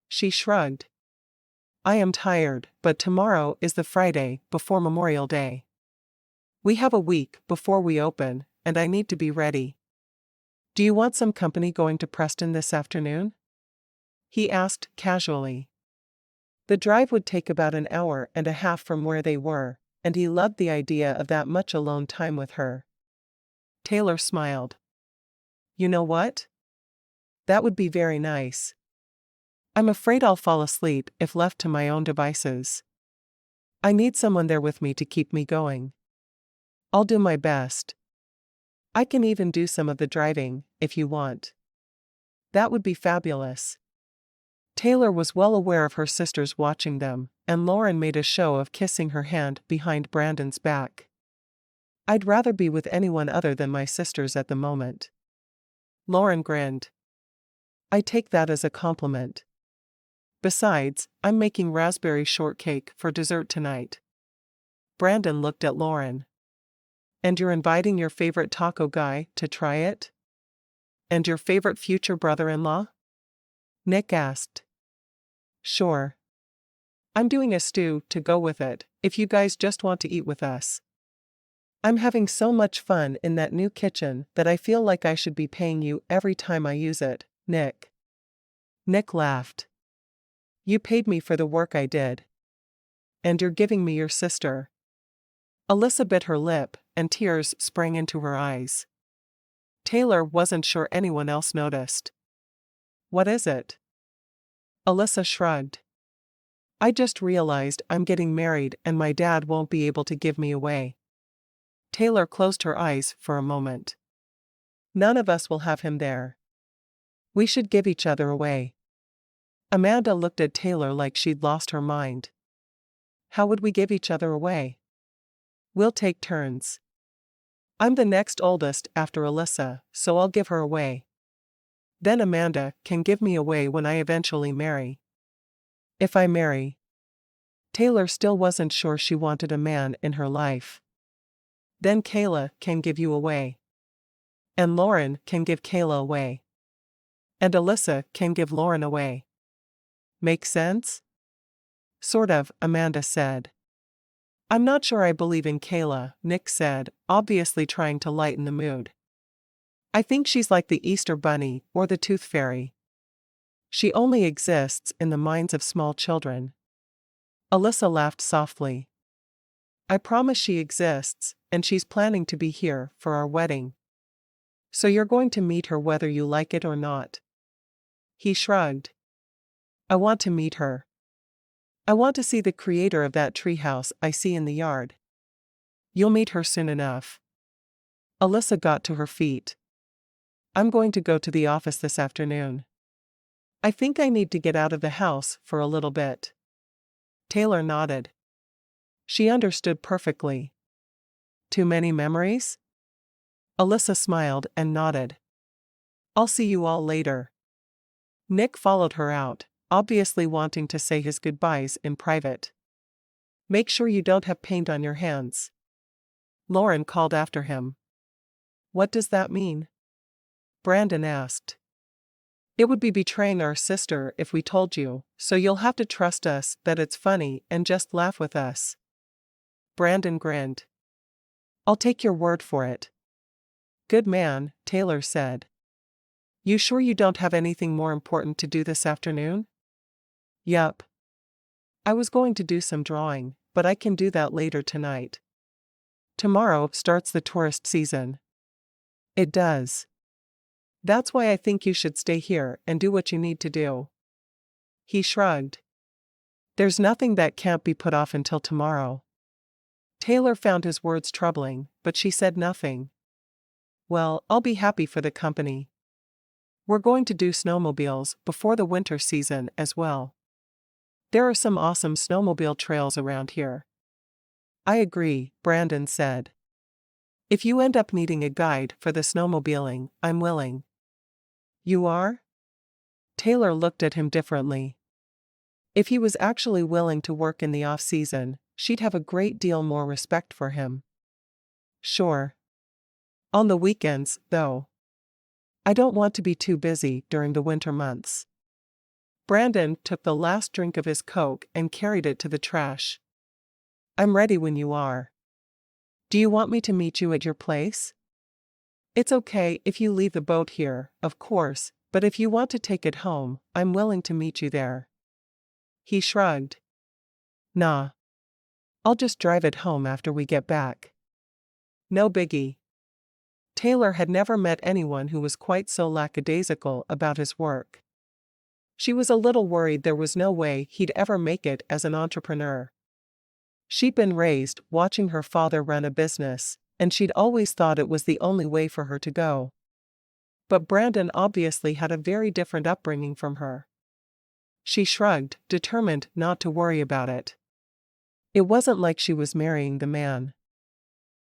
She shrugged. I am tired, but tomorrow is the Friday before Memorial Day. We have a week before we open, and I need to be ready. Do you want some company going to Preston this afternoon? He asked casually. The drive would take about an hour and a half from where they were, and he loved the idea of that much alone time with her. Taylor smiled. You know what? That would be very nice. I'm afraid I'll fall asleep if left to my own devices. I need someone there with me to keep me going. I'll do my best. I can even do some of the driving, if you want. That would be fabulous. Taylor was well aware of her sisters watching them, and Lauren made a show of kissing her hand behind Brandon's back. I'd rather be with anyone other than my sisters at the moment. Lauren grinned. I take that as a compliment. Besides, I'm making raspberry shortcake for dessert tonight. Brandon looked at Lauren. And you're inviting your favorite taco guy to try it? And your favorite future brother-in-law? Nick asked. Sure. I'm doing a stew to go with it, if you guys just want to eat with us. I'm having so much fun in that new kitchen that I feel like I should be paying you every time I use it, Nick. Nick laughed. You paid me for the work I did. And you're giving me your sister. Alyssa bit her lip, and tears sprang into her eyes. Taylor wasn't sure anyone else noticed. What is it? Alyssa shrugged. I just realized I'm getting married and my dad won't be able to give me away. Taylor closed her eyes for a moment. None of us will have him there. We should give each other away. Amanda looked at Taylor like she'd lost her mind. How would we give each other away? We'll take turns. I'm the next oldest after Alyssa, so I'll give her away. Then Amanda can give me away when I eventually marry. If I marry. Taylor still wasn't sure she wanted a man in her life. Then Kayla can give you away. And Lauren can give Kayla away. And Alyssa can give Lauren away. Make sense? Sort of, Amanda said. I'm not sure I believe in Kayla, Nick said, obviously trying to lighten the mood. I think she's like the Easter Bunny or the Tooth Fairy. She only exists in the minds of small children. Alyssa laughed softly. I promise she exists, and she's planning to be here for our wedding. So you're going to meet her whether you like it or not. He shrugged. I want to meet her. I want to see the creator of that treehouse I see in the yard. You'll meet her soon enough. Alyssa got to her feet. I'm going to go to the office this afternoon. I think I need to get out of the house for a little bit. Taylor nodded. She understood perfectly. Too many memories? Alyssa smiled and nodded. I'll see you all later. Nick followed her out, obviously wanting to say his goodbyes in private. Make sure you don't have paint on your hands. Lauren called after him. What does that mean? Brandon asked. It would be betraying our sister if we told you, so you'll have to trust us that it's funny and just laugh with us. Brandon grinned. I'll take your word for it. Good man, Taylor said. You sure you don't have anything more important to do this afternoon? Yup. I was going to do some drawing, but I can do that later tonight. Tomorrow starts the tourist season. It does. That's why I think you should stay here and do what you need to do. He shrugged. There's nothing that can't be put off until tomorrow. Taylor found his words troubling, but she said nothing. Well, I'll be happy for the company. We're going to do snowmobiles before the winter season as well. There are some awesome snowmobile trails around here. I agree, Brandon said. If you end up needing a guide for the snowmobiling, I'm willing. You are? Taylor looked at him differently. If he was actually willing to work in the off-season, she'd have a great deal more respect for him. Sure. On the weekends, though. I don't want to be too busy during the winter months. Brandon took the last drink of his Coke and carried it to the trash. I'm ready when you are. Do you want me to meet you at your place? It's okay if you leave the boat here, of course, but if you want to take it home, I'm willing to meet you there. He shrugged. Nah. I'll just drive it home after we get back. No biggie. Taylor had never met anyone who was quite so lackadaisical about his work. She was a little worried there was no way he'd ever make it as an entrepreneur. She'd been raised watching her father run a business, and she'd always thought it was the only way for her to go. But Brandon obviously had a very different upbringing from her. She shrugged, determined not to worry about it. It wasn't like she was marrying the man.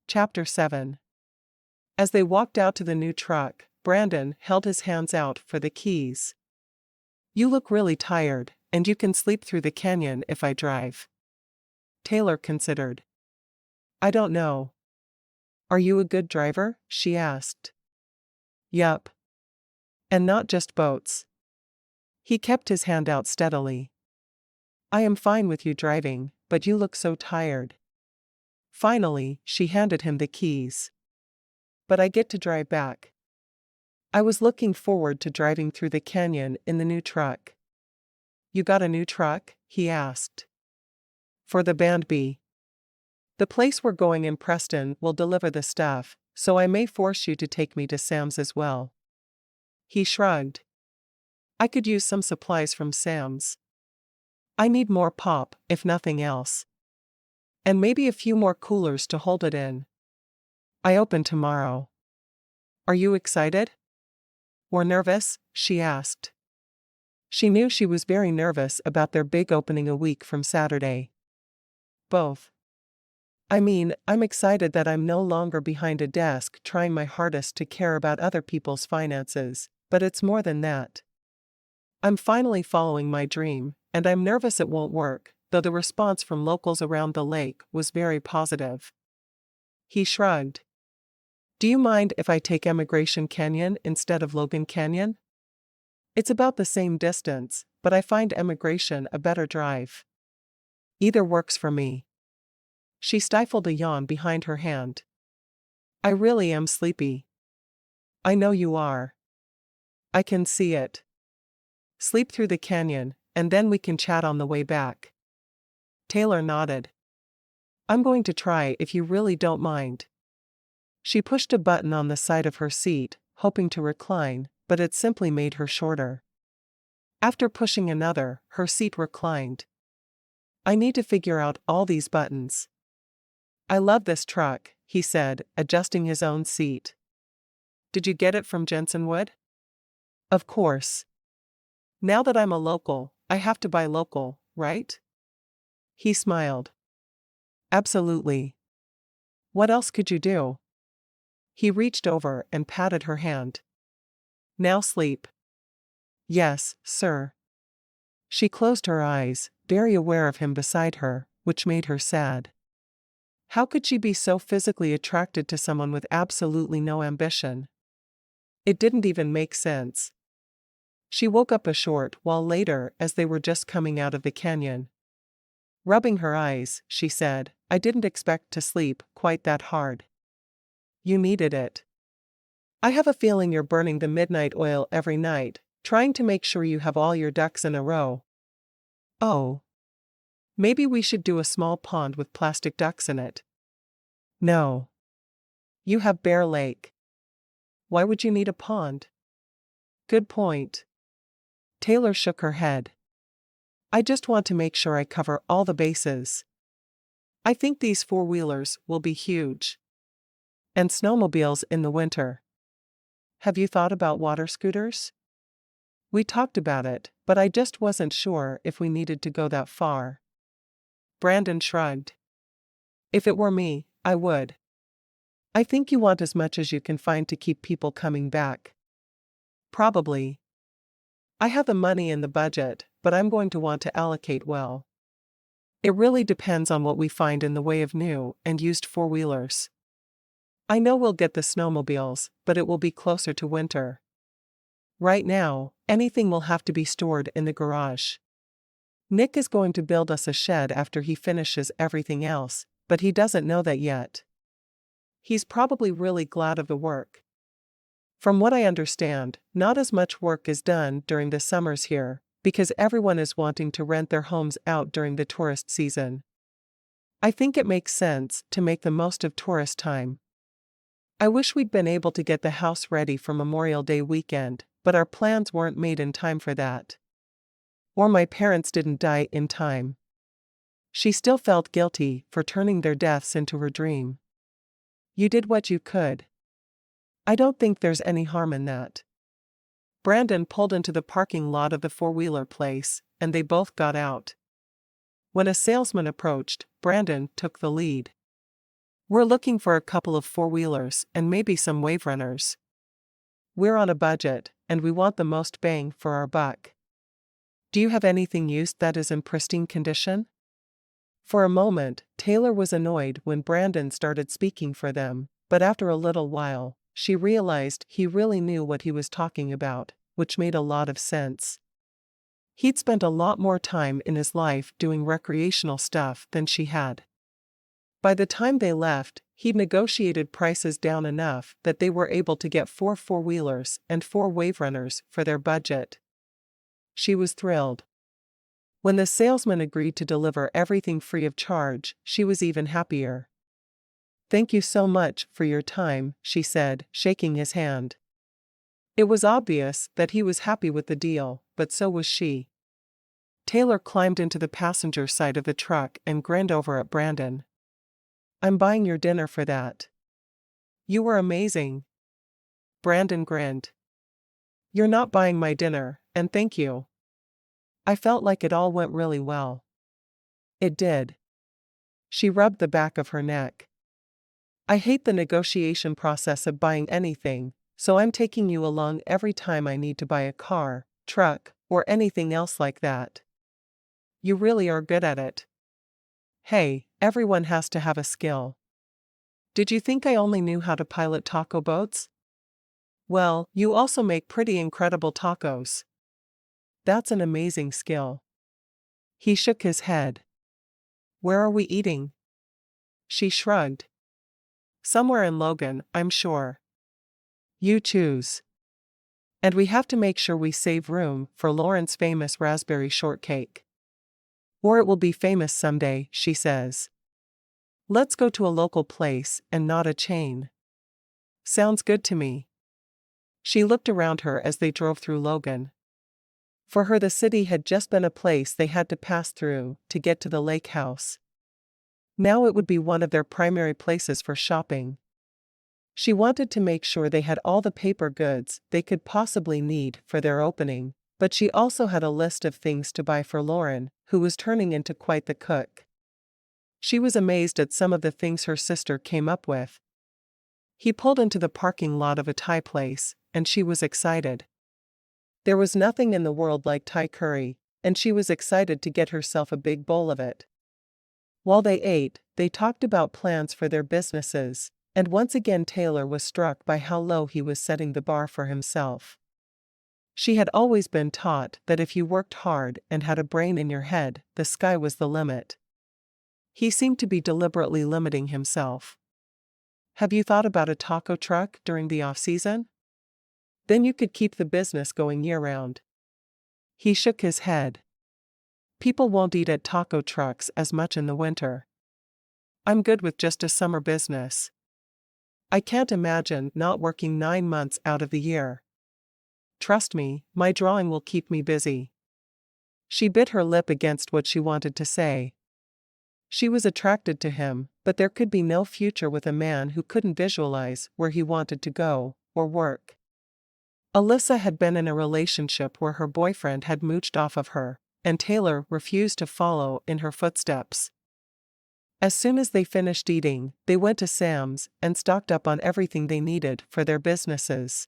Chapter 7. As they walked out to the new truck, Brandon held his hands out for the keys. You look really tired, and you can sleep through the canyon if I drive. Taylor considered. I don't know. Are you a good driver? She asked. Yup. And not just boats. He kept his hand out steadily. I am fine with you driving, but you look so tired. Finally, she handed him the keys. But I get to drive back. I was looking forward to driving through the canyon in the new truck. You got a new truck? He asked. For the band B. The place we're going in Preston will deliver the stuff, so I may force you to take me to Sam's as well. He shrugged. I could use some supplies from Sam's. I need more pop, if nothing else. And maybe a few more coolers to hold it in. I open tomorrow. Are you excited? Or nervous? She asked. She knew she was very nervous about their big opening a week from Saturday. Both. I mean, I'm excited that I'm no longer behind a desk trying my hardest to care about other people's finances, but it's more than that. I'm finally following my dream, and I'm nervous it won't work, though the response from locals around the lake was very positive. He shrugged. Do you mind if I take Emigration Canyon instead of Logan Canyon? It's about the same distance, but I find Emigration a better drive. Either works for me. She stifled a yawn behind her hand. I really am sleepy. I know you are. I can see it. Sleep through the canyon, and then we can chat on the way back. Taylor nodded. I'm going to try if you really don't mind. She pushed a button on the side of her seat, hoping to recline, but it simply made her shorter. After pushing another, her seat reclined. I need to figure out all these buttons. I love this truck, he said, adjusting his own seat. Did you get it from Jensenwood? Of course. Now that I'm a local, I have to buy local, right? He smiled. Absolutely. What else could you do? He reached over and patted her hand. Now sleep. Yes, sir. She closed her eyes, very aware of him beside her, which made her sad. How could she be so physically attracted to someone with absolutely no ambition? It didn't even make sense. She woke up a short while later as they were just coming out of the canyon. Rubbing her eyes, she said, I didn't expect to sleep quite that hard. You needed it. I have a feeling you're burning the midnight oil every night, trying to make sure you have all your ducks in a row. Oh. Maybe we should do a small pond with plastic ducks in it. No. You have Bear Lake. Why would you need a pond? Good point. Taylor shook her head. I just want to make sure I cover all the bases. I think these four-wheelers will be huge. And snowmobiles in the winter. Have you thought about water scooters? We talked about it, but I just wasn't sure if we needed to go that far. Brandon shrugged. If it were me, I would. I think you want as much as you can find to keep people coming back. Probably. I have the money in the budget, but I'm going to want to allocate well. It really depends on what we find in the way of new and used four-wheelers. I know we'll get the snowmobiles, but it will be closer to winter. Right now, anything will have to be stored in the garage. Nick is going to build us a shed after he finishes everything else, but he doesn't know that yet. He's probably really glad of the work. From what I understand, not as much work is done during the summers here, because everyone is wanting to rent their homes out during the tourist season. I think it makes sense to make the most of tourist time. I wish we'd been able to get the house ready for Memorial Day weekend, but our plans weren't made in time for that. Or my parents didn't die in time. She still felt guilty for turning their deaths into her dream. You did what you could. I don't think there's any harm in that. Brandon pulled into the parking lot of the four-wheeler place, and they both got out. When a salesman approached, Brandon took the lead. We're looking for a couple of four-wheelers and maybe some wave runners. We're on a budget, and we want the most bang for our buck. Do you have anything used that is in pristine condition? For a moment, Taylor was annoyed when Brandon started speaking for them, but after a little while, she realized he really knew what he was talking about, which made a lot of sense. He'd spent a lot more time in his life doing recreational stuff than she had. By the time they left, he'd negotiated prices down enough that they were able to get 4 four-wheelers and 4 wave runners for their budget. She was thrilled. When the salesman agreed to deliver everything free of charge, she was even happier. Thank you so much for your time, she said, shaking his hand. It was obvious that he was happy with the deal, but so was she. Taylor climbed into the passenger side of the truck and grinned over at Brandon. I'm buying your dinner for that. You were amazing. Brandon grinned. You're not buying my dinner, and thank you. I felt like it all went really well. It did. She rubbed the back of her neck. I hate the negotiation process of buying anything, so I'm taking you along every time I need to buy a car, truck, or anything else like that. You really are good at it. Hey, everyone has to have a skill. Did you think I only knew how to pilot taco boats? Well, you also make pretty incredible tacos. That's an amazing skill. He shook his head. Where are we eating? She shrugged. Somewhere in Logan, I'm sure. You choose. And we have to make sure we save room for Lauren's famous raspberry shortcake. Or it will be famous someday, she says. Let's go to a local place and not a chain. Sounds good to me. She looked around her as they drove through Logan. For her, the city had just been a place they had to pass through to get to the lake house. Now it would be one of their primary places for shopping. She wanted to make sure they had all the paper goods they could possibly need for their opening, but she also had a list of things to buy for Lauren, who was turning into quite the cook. She was amazed at some of the things her sister came up with. He pulled into the parking lot of a Thai place, and she was excited. There was nothing in the world like Thai curry, and she was excited to get herself a big bowl of it. While they ate, they talked about plans for their businesses, and once again Taylor was struck by how low he was setting the bar for himself. She had always been taught that if you worked hard and had a brain in your head, the sky was the limit. He seemed to be deliberately limiting himself. Have you thought about a taco truck during the off-season? Then you could keep the business going year-round. He shook his head. People won't eat at taco trucks as much in the winter. I'm good with just a summer business. I can't imagine not working 9 months out of the year. Trust me, my drawing will keep me busy. She bit her lip against what she wanted to say. She was attracted to him, but there could be no future with a man who couldn't visualize where he wanted to go, or work. Alyssa had been in a relationship where her boyfriend had mooched off of her, and Taylor refused to follow in her footsteps. As soon as they finished eating, they went to Sam's and stocked up on everything they needed for their businesses.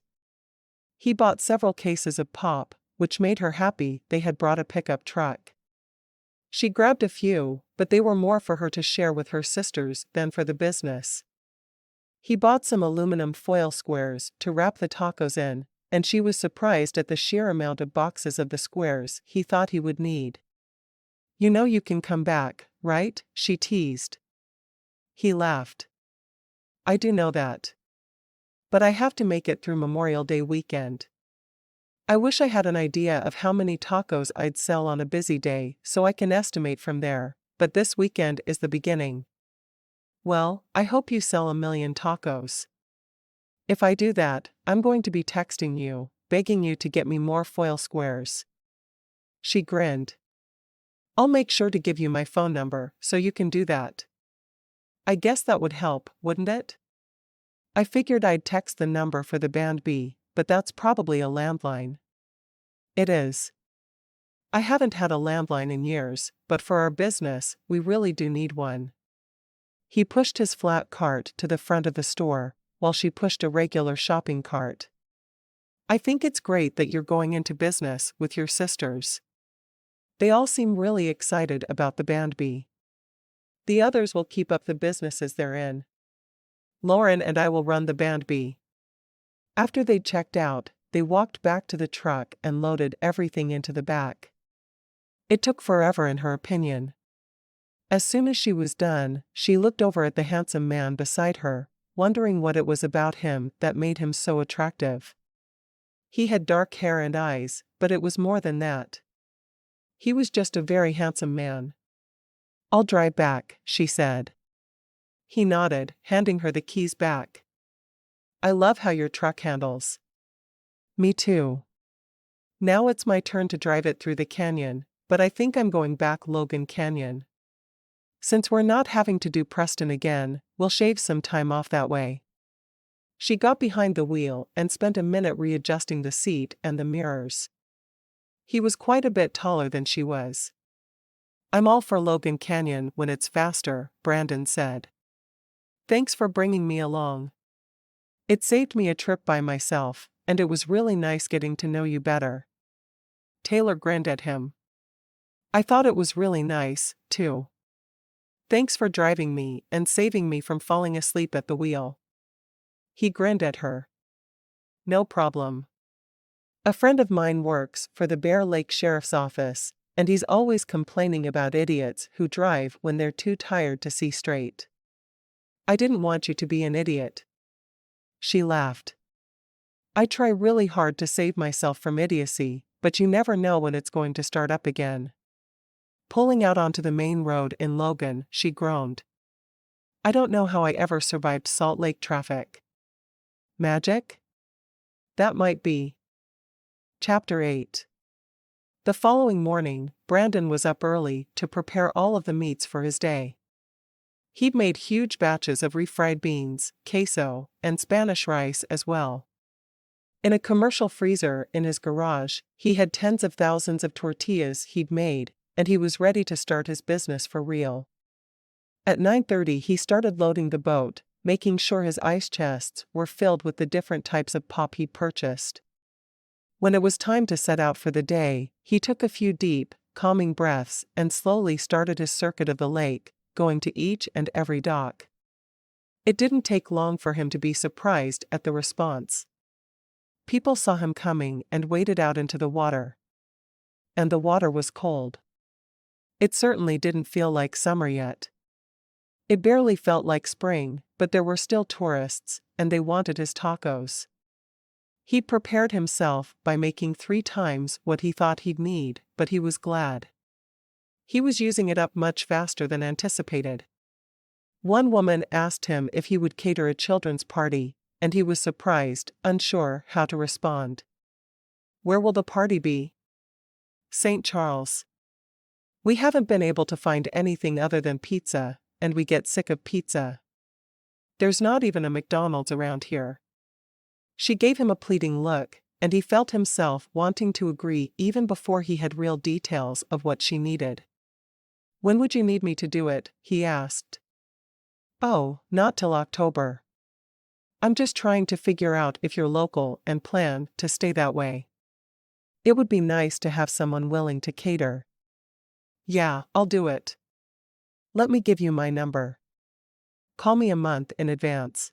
He bought several cases of pop, which made her happy they had brought a pickup truck. She grabbed a few, but they were more for her to share with her sisters than for the business. He bought some aluminum foil squares to wrap the tacos in, and she was surprised at the sheer amount of boxes of the squares he thought he would need. You know you can come back, right? She teased. He laughed. I do know that. But I have to make it through Memorial Day weekend. I wish I had an idea of how many tacos I'd sell on a busy day so I can estimate from there, but this weekend is the beginning. Well, I hope you sell 1,000,000 tacos. If I do that, I'm going to be texting you, begging you to get me more foil squares. She grinned. I'll make sure to give you my phone number so you can do that. I guess that would help, wouldn't it? I figured I'd text the number for the Band B, but that's probably a landline. It is. I haven't had a landline in years, but for our business, we really do need one. He pushed his flat cart to the front of the store, while she pushed a regular shopping cart. I think it's great that you're going into business with your sisters. They all seem really excited about the Band B. The others will keep up the businesses they're in. Lauren and I will run the Band B. After they'd checked out, they walked back to the truck and loaded everything into the back. It took forever in her opinion. As soon as she was done, she looked over at the handsome man beside her, wondering what it was about him that made him so attractive. He had dark hair and eyes, but it was more than that. He was just a very handsome man. I'll drive back, she said. He nodded, handing her the keys back. I love how your truck handles. Me too. Now it's my turn to drive it through the canyon, but I think I'm going back Logan Canyon. Since we're not having to do Preston again, we'll shave some time off that way. She got behind the wheel and spent a minute readjusting the seat and the mirrors. He was quite a bit taller than she was. I'm all for Logan Canyon when it's faster, Brandon said. Thanks for bringing me along. It saved me a trip by myself, and it was really nice getting to know you better. Taylor grinned at him. I thought it was really nice, too. Thanks for driving me and saving me from falling asleep at the wheel. He grinned at her. No problem. A friend of mine works for the Bear Lake Sheriff's Office, and he's always complaining about idiots who drive when they're too tired to see straight. I didn't want you to be an idiot. She laughed. I try really hard to save myself from idiocy, but you never know when it's going to start up again. Pulling out onto the main road in Logan, she groaned. I don't know how I ever survived Salt Lake traffic. Magic? That might be. Chapter 8. The following morning, Brandon was up early to prepare all of the meats for his day. He'd made huge batches of refried beans, queso, and Spanish rice as well. In a commercial freezer in his garage, he had tens of thousands of tortillas he'd made, and he was ready to start his business for real. At 9:30 he started loading the boat, making sure his ice chests were filled with the different types of pop he'd purchased. When it was time to set out for the day, he took a few deep, calming breaths and slowly started his circuit of the lake, going to each and every dock. It didn't take long for him to be surprised at the response. People saw him coming and waded out into the water. And the water was cold. It certainly didn't feel like summer yet. It barely felt like spring, but there were still tourists, and they wanted his tacos. He prepared himself by making 3 times what he thought he'd need, but he was glad. He was using it up much faster than anticipated. One woman asked him if he would cater a children's party, and he was surprised, unsure how to respond. Where will the party be? St. Charles. We haven't been able to find anything other than pizza, and we get sick of pizza. There's not even a McDonald's around here. She gave him a pleading look, and he felt himself wanting to agree even before he had real details of what she needed. When would you need me to do it? He asked. Oh, not till October. I'm just trying to figure out if you're local and plan to stay that way. It would be nice to have someone willing to cater. Yeah, I'll do it. Let me give you my number. Call me a month in advance.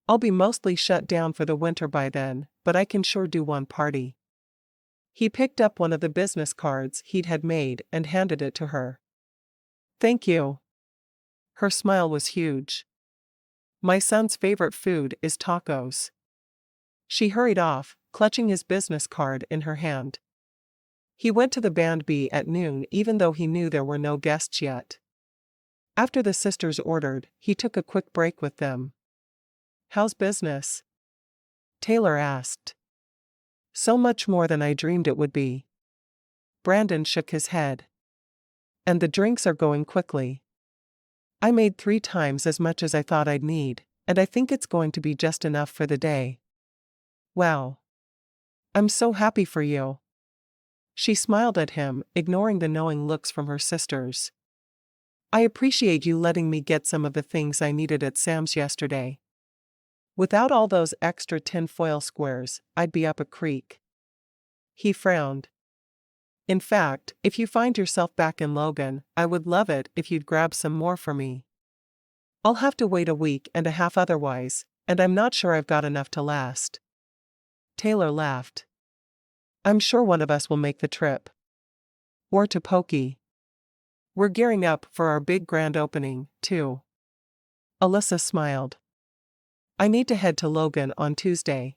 I'll be mostly shut down for the winter by then, but I can sure do one party. He picked up one of the business cards he'd had made and handed it to her. Thank you. Her smile was huge. My son's favorite food is tacos. She hurried off, clutching his business card in her hand. He went to the band B at noon even though he knew there were no guests yet. After the sisters ordered, he took a quick break with them. How's business? Taylor asked. So much more than I dreamed it would be. Brandon shook his head. And the drinks are going quickly. I made 3 times as much as I thought I'd need, and I think it's going to be just enough for the day. Wow. I'm so happy for you. She smiled at him, ignoring the knowing looks from her sisters. I appreciate you letting me get some of the things I needed at Sam's yesterday. Without all those extra tinfoil squares, I'd be up a creek. He frowned. In fact, if you find yourself back in Logan, I would love it if you'd grab some more for me. I'll have to wait a week and a half otherwise, and I'm not sure I've got enough to last. Taylor laughed. I'm sure one of us will make the trip. Or to Pokey. We're gearing up for our big grand opening, too. Alyssa smiled. I need to head to Logan on Tuesday.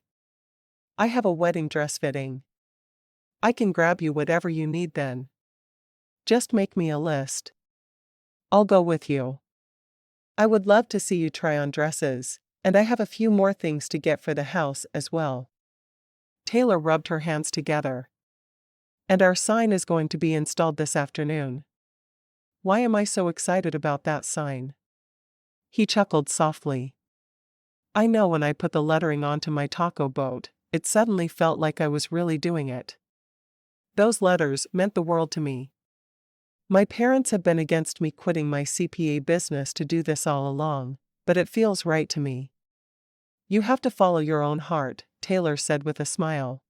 I have a wedding dress fitting. I can grab you whatever you need then. Just make me a list. I'll go with you. I would love to see you try on dresses, and I have a few more things to get for the house as well. Taylor rubbed her hands together. And our sign is going to be installed this afternoon. Why am I so excited about that sign? He chuckled softly. I know when I put the lettering onto my taco boat, it suddenly felt like I was really doing it. Those letters meant the world to me. My parents have been against me quitting my CPA business to do this all along, but it feels right to me. You have to follow your own heart, Taylor said with a smile.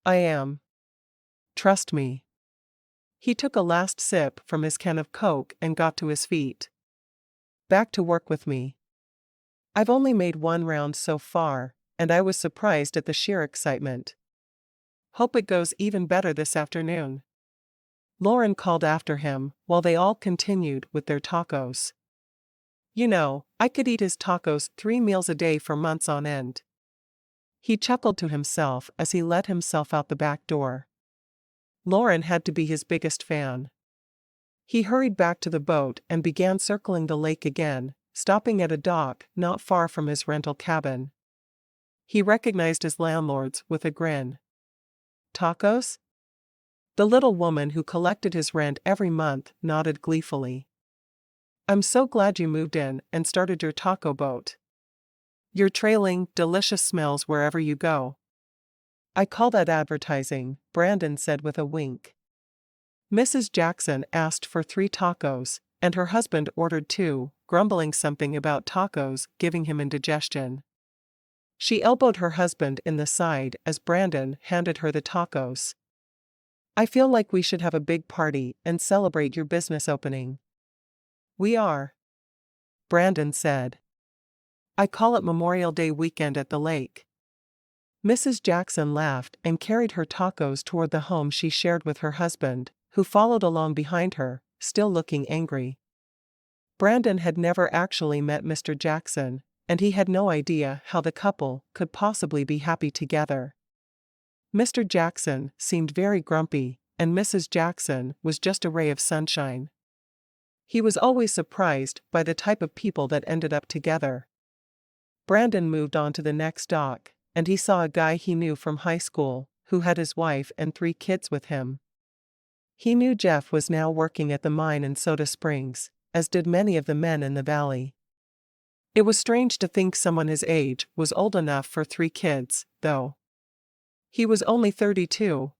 I am. Trust me. He took a last sip from his can of Coke and got to his feet. Back to work with me. I've only made one round so far, and I was surprised at the sheer excitement. Hope it goes even better this afternoon. Lauren called after him while they all continued with their tacos. You know, I could eat his tacos 3 meals a day for months on end. He chuckled to himself as he let himself out the back door. Lauren had to be his biggest fan. He hurried back to the boat and began circling the lake again, stopping at a dock not far from his rental cabin. He recognized his landlords with a grin. Tacos? The little woman who collected his rent every month nodded gleefully. I'm so glad you moved in and started your taco boat. You're trailing delicious smells wherever you go. I call that advertising, Brandon said with a wink. Mrs. Jackson asked for 3 tacos, and her husband ordered 2, grumbling something about tacos giving him indigestion. She elbowed her husband in the side as Brandon handed her the tacos. I feel like we should have a big party and celebrate your business opening. We are. Brandon said. I call it Memorial Day weekend at the lake. Mrs. Jackson laughed and carried her tacos toward the home she shared with her husband, who followed along behind her, still looking angry. Brandon had never actually met Mr. Jackson, and he had no idea how the couple could possibly be happy together. Mr. Jackson seemed very grumpy, and Mrs. Jackson was just a ray of sunshine. He was always surprised by the type of people that ended up together. Brandon moved on to the next dock, and he saw a guy he knew from high school, who had his wife and 3 kids with him. He knew Jeff was now working at the mine in Soda Springs, as did many of the men in the valley. It was strange to think someone his age was old enough for 3 kids, though. He was only 32.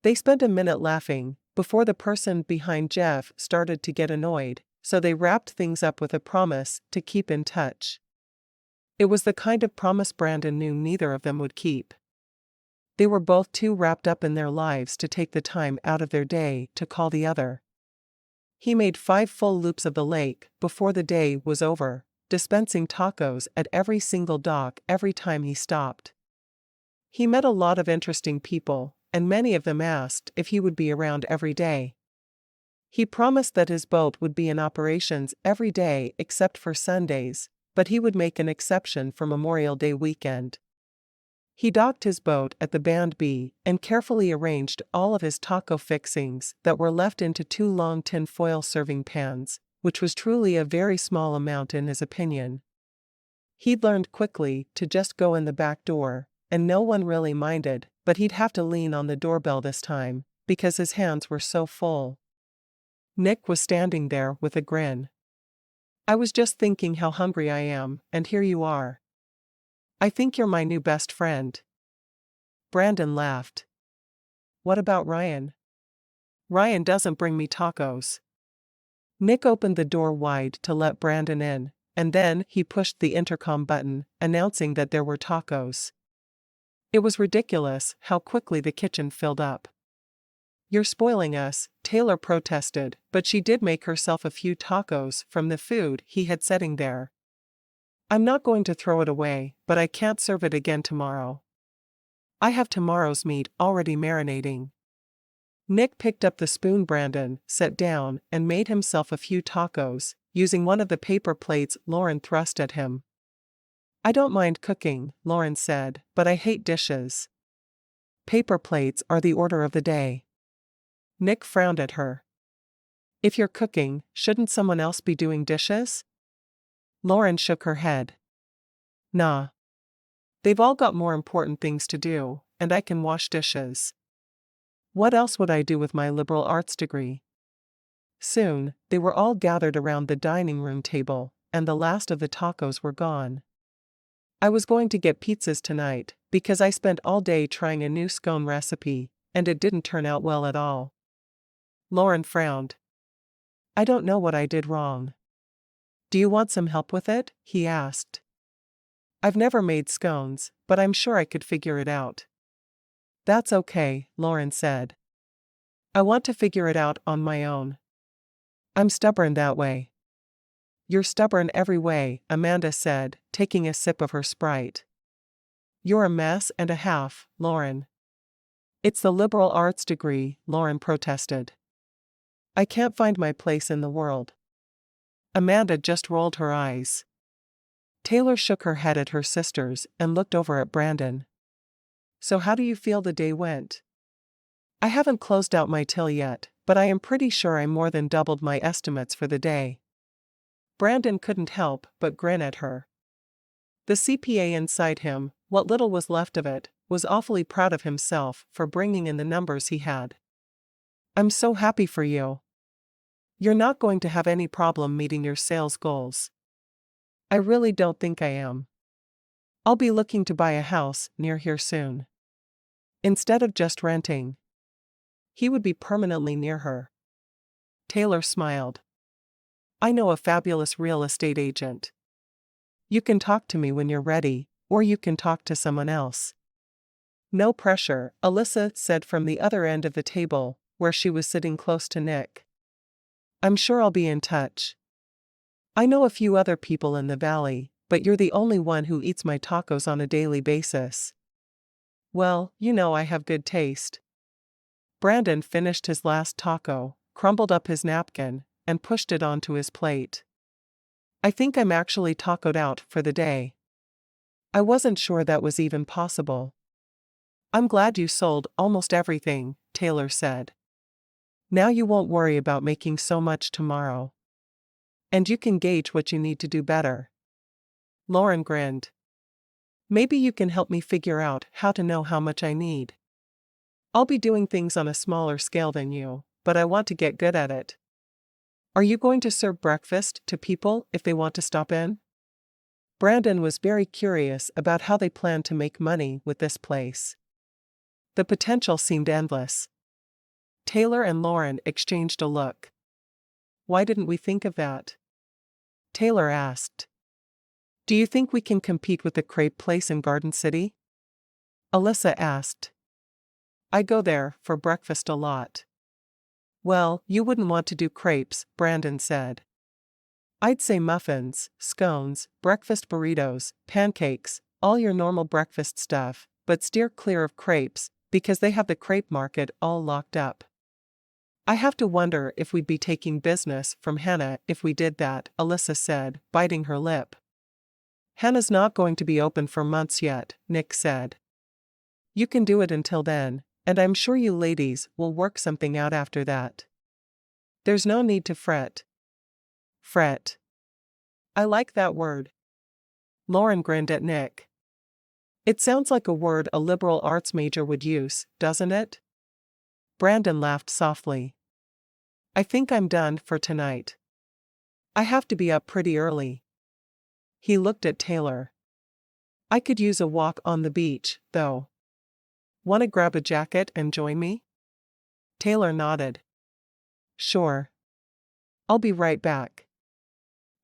They spent a minute laughing, before the person behind Jeff started to get annoyed, so they wrapped things up with a promise to keep in touch. It was the kind of promise Brandon knew neither of them would keep. They were both too wrapped up in their lives to take the time out of their day to call the other. He made 5 full loops of the lake before the day was over, dispensing tacos at every single dock every time he stopped. He met a lot of interesting people, and many of them asked if he would be around every day. He promised that his boat would be in operations every day except for Sundays, but he would make an exception for Memorial Day weekend. He docked his boat at the Band B and carefully arranged all of his taco fixings that were left into 2 long tin foil serving pans, which was truly a very small amount in his opinion. He'd learned quickly to just go in the back door, and no one really minded, but he'd have to lean on the doorbell this time, because his hands were so full. Nick was standing there with a grin. I was just thinking how hungry I am, and here you are. I think you're my new best friend. Brandon laughed. What about Ryan? Ryan doesn't bring me tacos. Nick opened the door wide to let Brandon in, and then he pushed the intercom button, announcing that there were tacos. It was ridiculous how quickly the kitchen filled up. You're spoiling us, Taylor protested, but she did make herself a few tacos from the food he had setting there. I'm not going to throw it away, but I can't serve it again tomorrow. I have tomorrow's meat already marinating. Nick picked up the spoon Brandon set down and made himself a few tacos, using one of the paper plates Lauren thrust at him. I don't mind cooking, Lauren said, but I hate dishes. Paper plates are the order of the day. Nick frowned at her. If you're cooking, shouldn't someone else be doing dishes? Lauren shook her head. Nah. They've all got more important things to do, and I can wash dishes. What else would I do with my liberal arts degree? Soon, they were all gathered around the dining room table, and the last of the tacos were gone. I was going to get pizzas tonight, because I spent all day trying a new scone recipe, and it didn't turn out well at all. Lauren frowned. I don't know what I did wrong. Do you want some help with it? He asked. I've never made scones, but I'm sure I could figure it out. That's okay, Lauren said. I want to figure it out on my own. I'm stubborn that way. You're stubborn every way, Amanda said, taking a sip of her Sprite. You're a mess and a half, Lauren. It's the liberal arts degree, Lauren protested. I can't find my place in the world. Amanda just rolled her eyes. Taylor shook her head at her sisters and looked over at Brandon. So how do you feel the day went? I haven't closed out my till yet, but I am pretty sure I more than doubled my estimates for the day. Brandon couldn't help but grin at her. The CPA inside him, what little was left of it, was awfully proud of himself for bringing in the numbers he had. I'm so happy for you. You're not going to have any problem meeting your sales goals. I really don't think I am. I'll be looking to buy a house near here soon. Instead of just renting. He would be permanently near her. Taylor smiled. I know a fabulous real estate agent. You can talk to me when you're ready, or you can talk to someone else. No pressure, Alyssa said from the other end of the table, where she was sitting close to Nick. I'm sure I'll be in touch. I know a few other people in the valley, but you're the only one who eats my tacos on a daily basis. Well, you know I have good taste. Brandon finished his last taco, crumbled up his napkin, and pushed it onto his plate. I think I'm actually tacoed out for the day. I wasn't sure that was even possible. I'm glad you sold almost everything, Taylor said. Now you won't worry about making so much tomorrow. And you can gauge what you need to do better. Lauren grinned. Maybe you can help me figure out how to know how much I need. I'll be doing things on a smaller scale than you, but I want to get good at it. Are you going to serve breakfast to people if they want to stop in? Brandon was very curious about how they planned to make money with this place. The potential seemed endless. Taylor and Lauren exchanged a look. Why didn't we think of that? Taylor asked. Do you think we can compete with the crepe place in Garden City? Alyssa asked. I go there for breakfast a lot. Well, you wouldn't want to do crepes, Brandon said. I'd say muffins, scones, breakfast burritos, pancakes, all your normal breakfast stuff, but steer clear of crepes, because they have the crepe market all locked up. I have to wonder if we'd be taking business from Hannah if we did that, Alyssa said, biting her lip. Hannah's not going to be open for months yet, Nick said. You can do it until then, and I'm sure you ladies will work something out after that. There's no need to fret. Fret. I like that word. Lauren grinned at Nick. It sounds like a word a liberal arts major would use, doesn't it? Brandon laughed softly. I think I'm done for tonight. I have to be up pretty early. He looked at Taylor. I could use a walk on the beach, though. Want to grab a jacket and join me? Taylor nodded. Sure. I'll be right back.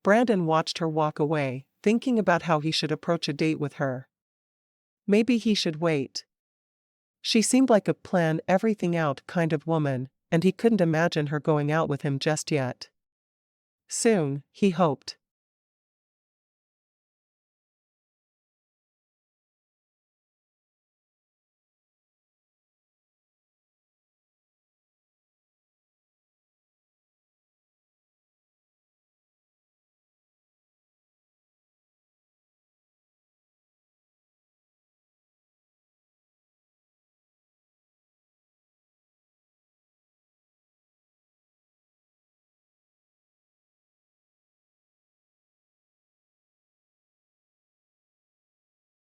Brandon watched her walk away, thinking about how he should approach a date with her. Maybe he should wait. She seemed like a plan everything out kind of woman, and he couldn't imagine her going out with him just yet. Soon, he hoped.